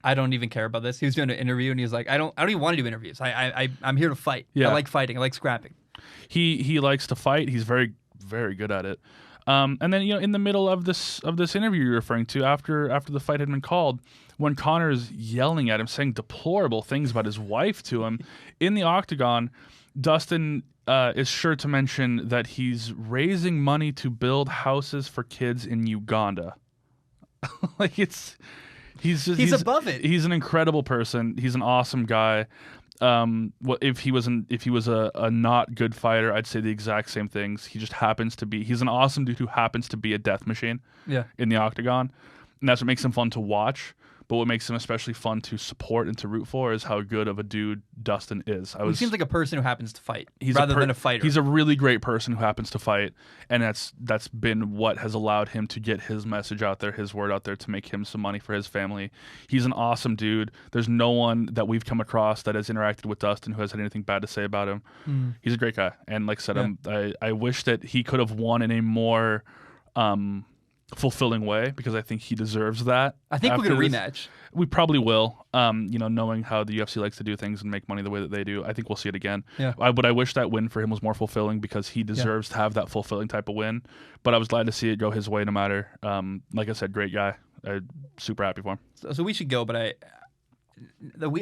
"I don't even care about this." He was doing an interview and he was like, "I don't even want to do interviews. I'm here to fight. Yeah. I like fighting. I like scrapping." He likes to fight. He's very, very good at it. And then in the middle of this interview you're referring to, after the fight had been called, when Connor's yelling at him, saying deplorable things about his wife to him in the octagon, Dustin is sure to mention that he's raising money to build houses for kids in Uganda. Like he's above it. He's an incredible person. He's an awesome guy. If he was a not good fighter, I'd say the exact same things. He just happens to be. He's an awesome dude who happens to be a death machine. Yeah. In the octagon, and that's what makes him fun to watch. But what makes him especially fun to support and to root for is how good of a dude Dustin is. He seems like a person who happens to fight than a fighter. He's a really great person who happens to fight, and that's been what has allowed him to get his message out there, his word out there, to make him some money for his family. He's an awesome dude. There's no one that we've come across that has interacted with Dustin who has had anything bad to say about him. He's a great guy, and like I said, Yeah. I wish that he could have won in a more fulfilling way, because I think he deserves that. I think we're after gonna this. rematch. We probably will. Knowing how the UFC likes to do things and make money the way that they do, I think we'll see it again. Yeah. But I wish that win for him was more fulfilling, because he deserves to have that fulfilling type of win. But I was glad to see it go his way no matter. Like I said, great guy. Super happy for him. So we should go, but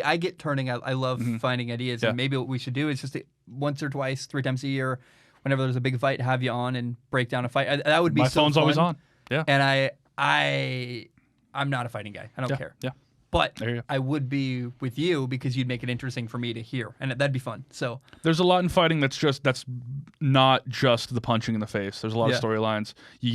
I get turning. I love finding ideas, and maybe what we should do is just once or twice, 3 times a year, whenever there's a big fight, have you on and break down a fight. That would be My so phone's fun. always on. Yeah. And I'm not a fighting guy. I don't care. Yeah. But There you go. I would be with you because you'd make it interesting for me to hear, and that'd be fun. So There's a lot in fighting that's not just the punching in the face. There's a lot of storylines. You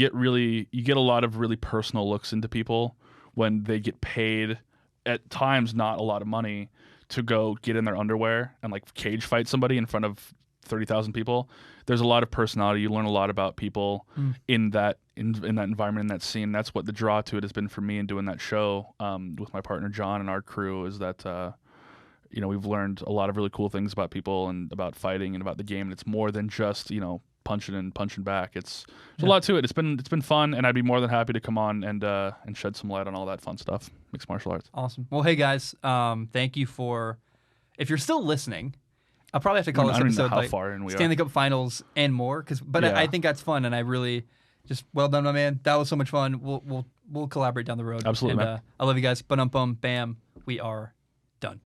get a lot of really personal looks into people when they get paid, at times not a lot of money, to go get in their underwear and like cage fight somebody in front of 30,000 people. There's a lot of personality. You learn a lot about people in that environment, in that scene. That's what the draw to it has been for me in doing that show with my partner John and our crew, is that we've learned a lot of really cool things about people and about fighting and about the game. And it's more than just punching and punching back. There's a lot to it. It's been fun, and I'd be more than happy to come on and shed some light on all that fun stuff, mixed martial arts. awesome. Well, hey guys, thank you for. If you're still listening, I'll probably have to call this I don't even episode know how far in we Stanley are. Cup Finals and more. I think that's fun, and I really just well done, my man. That was so much fun. We'll collaborate down the road. Absolutely, and, man. I love you guys. Bum bam. We are done.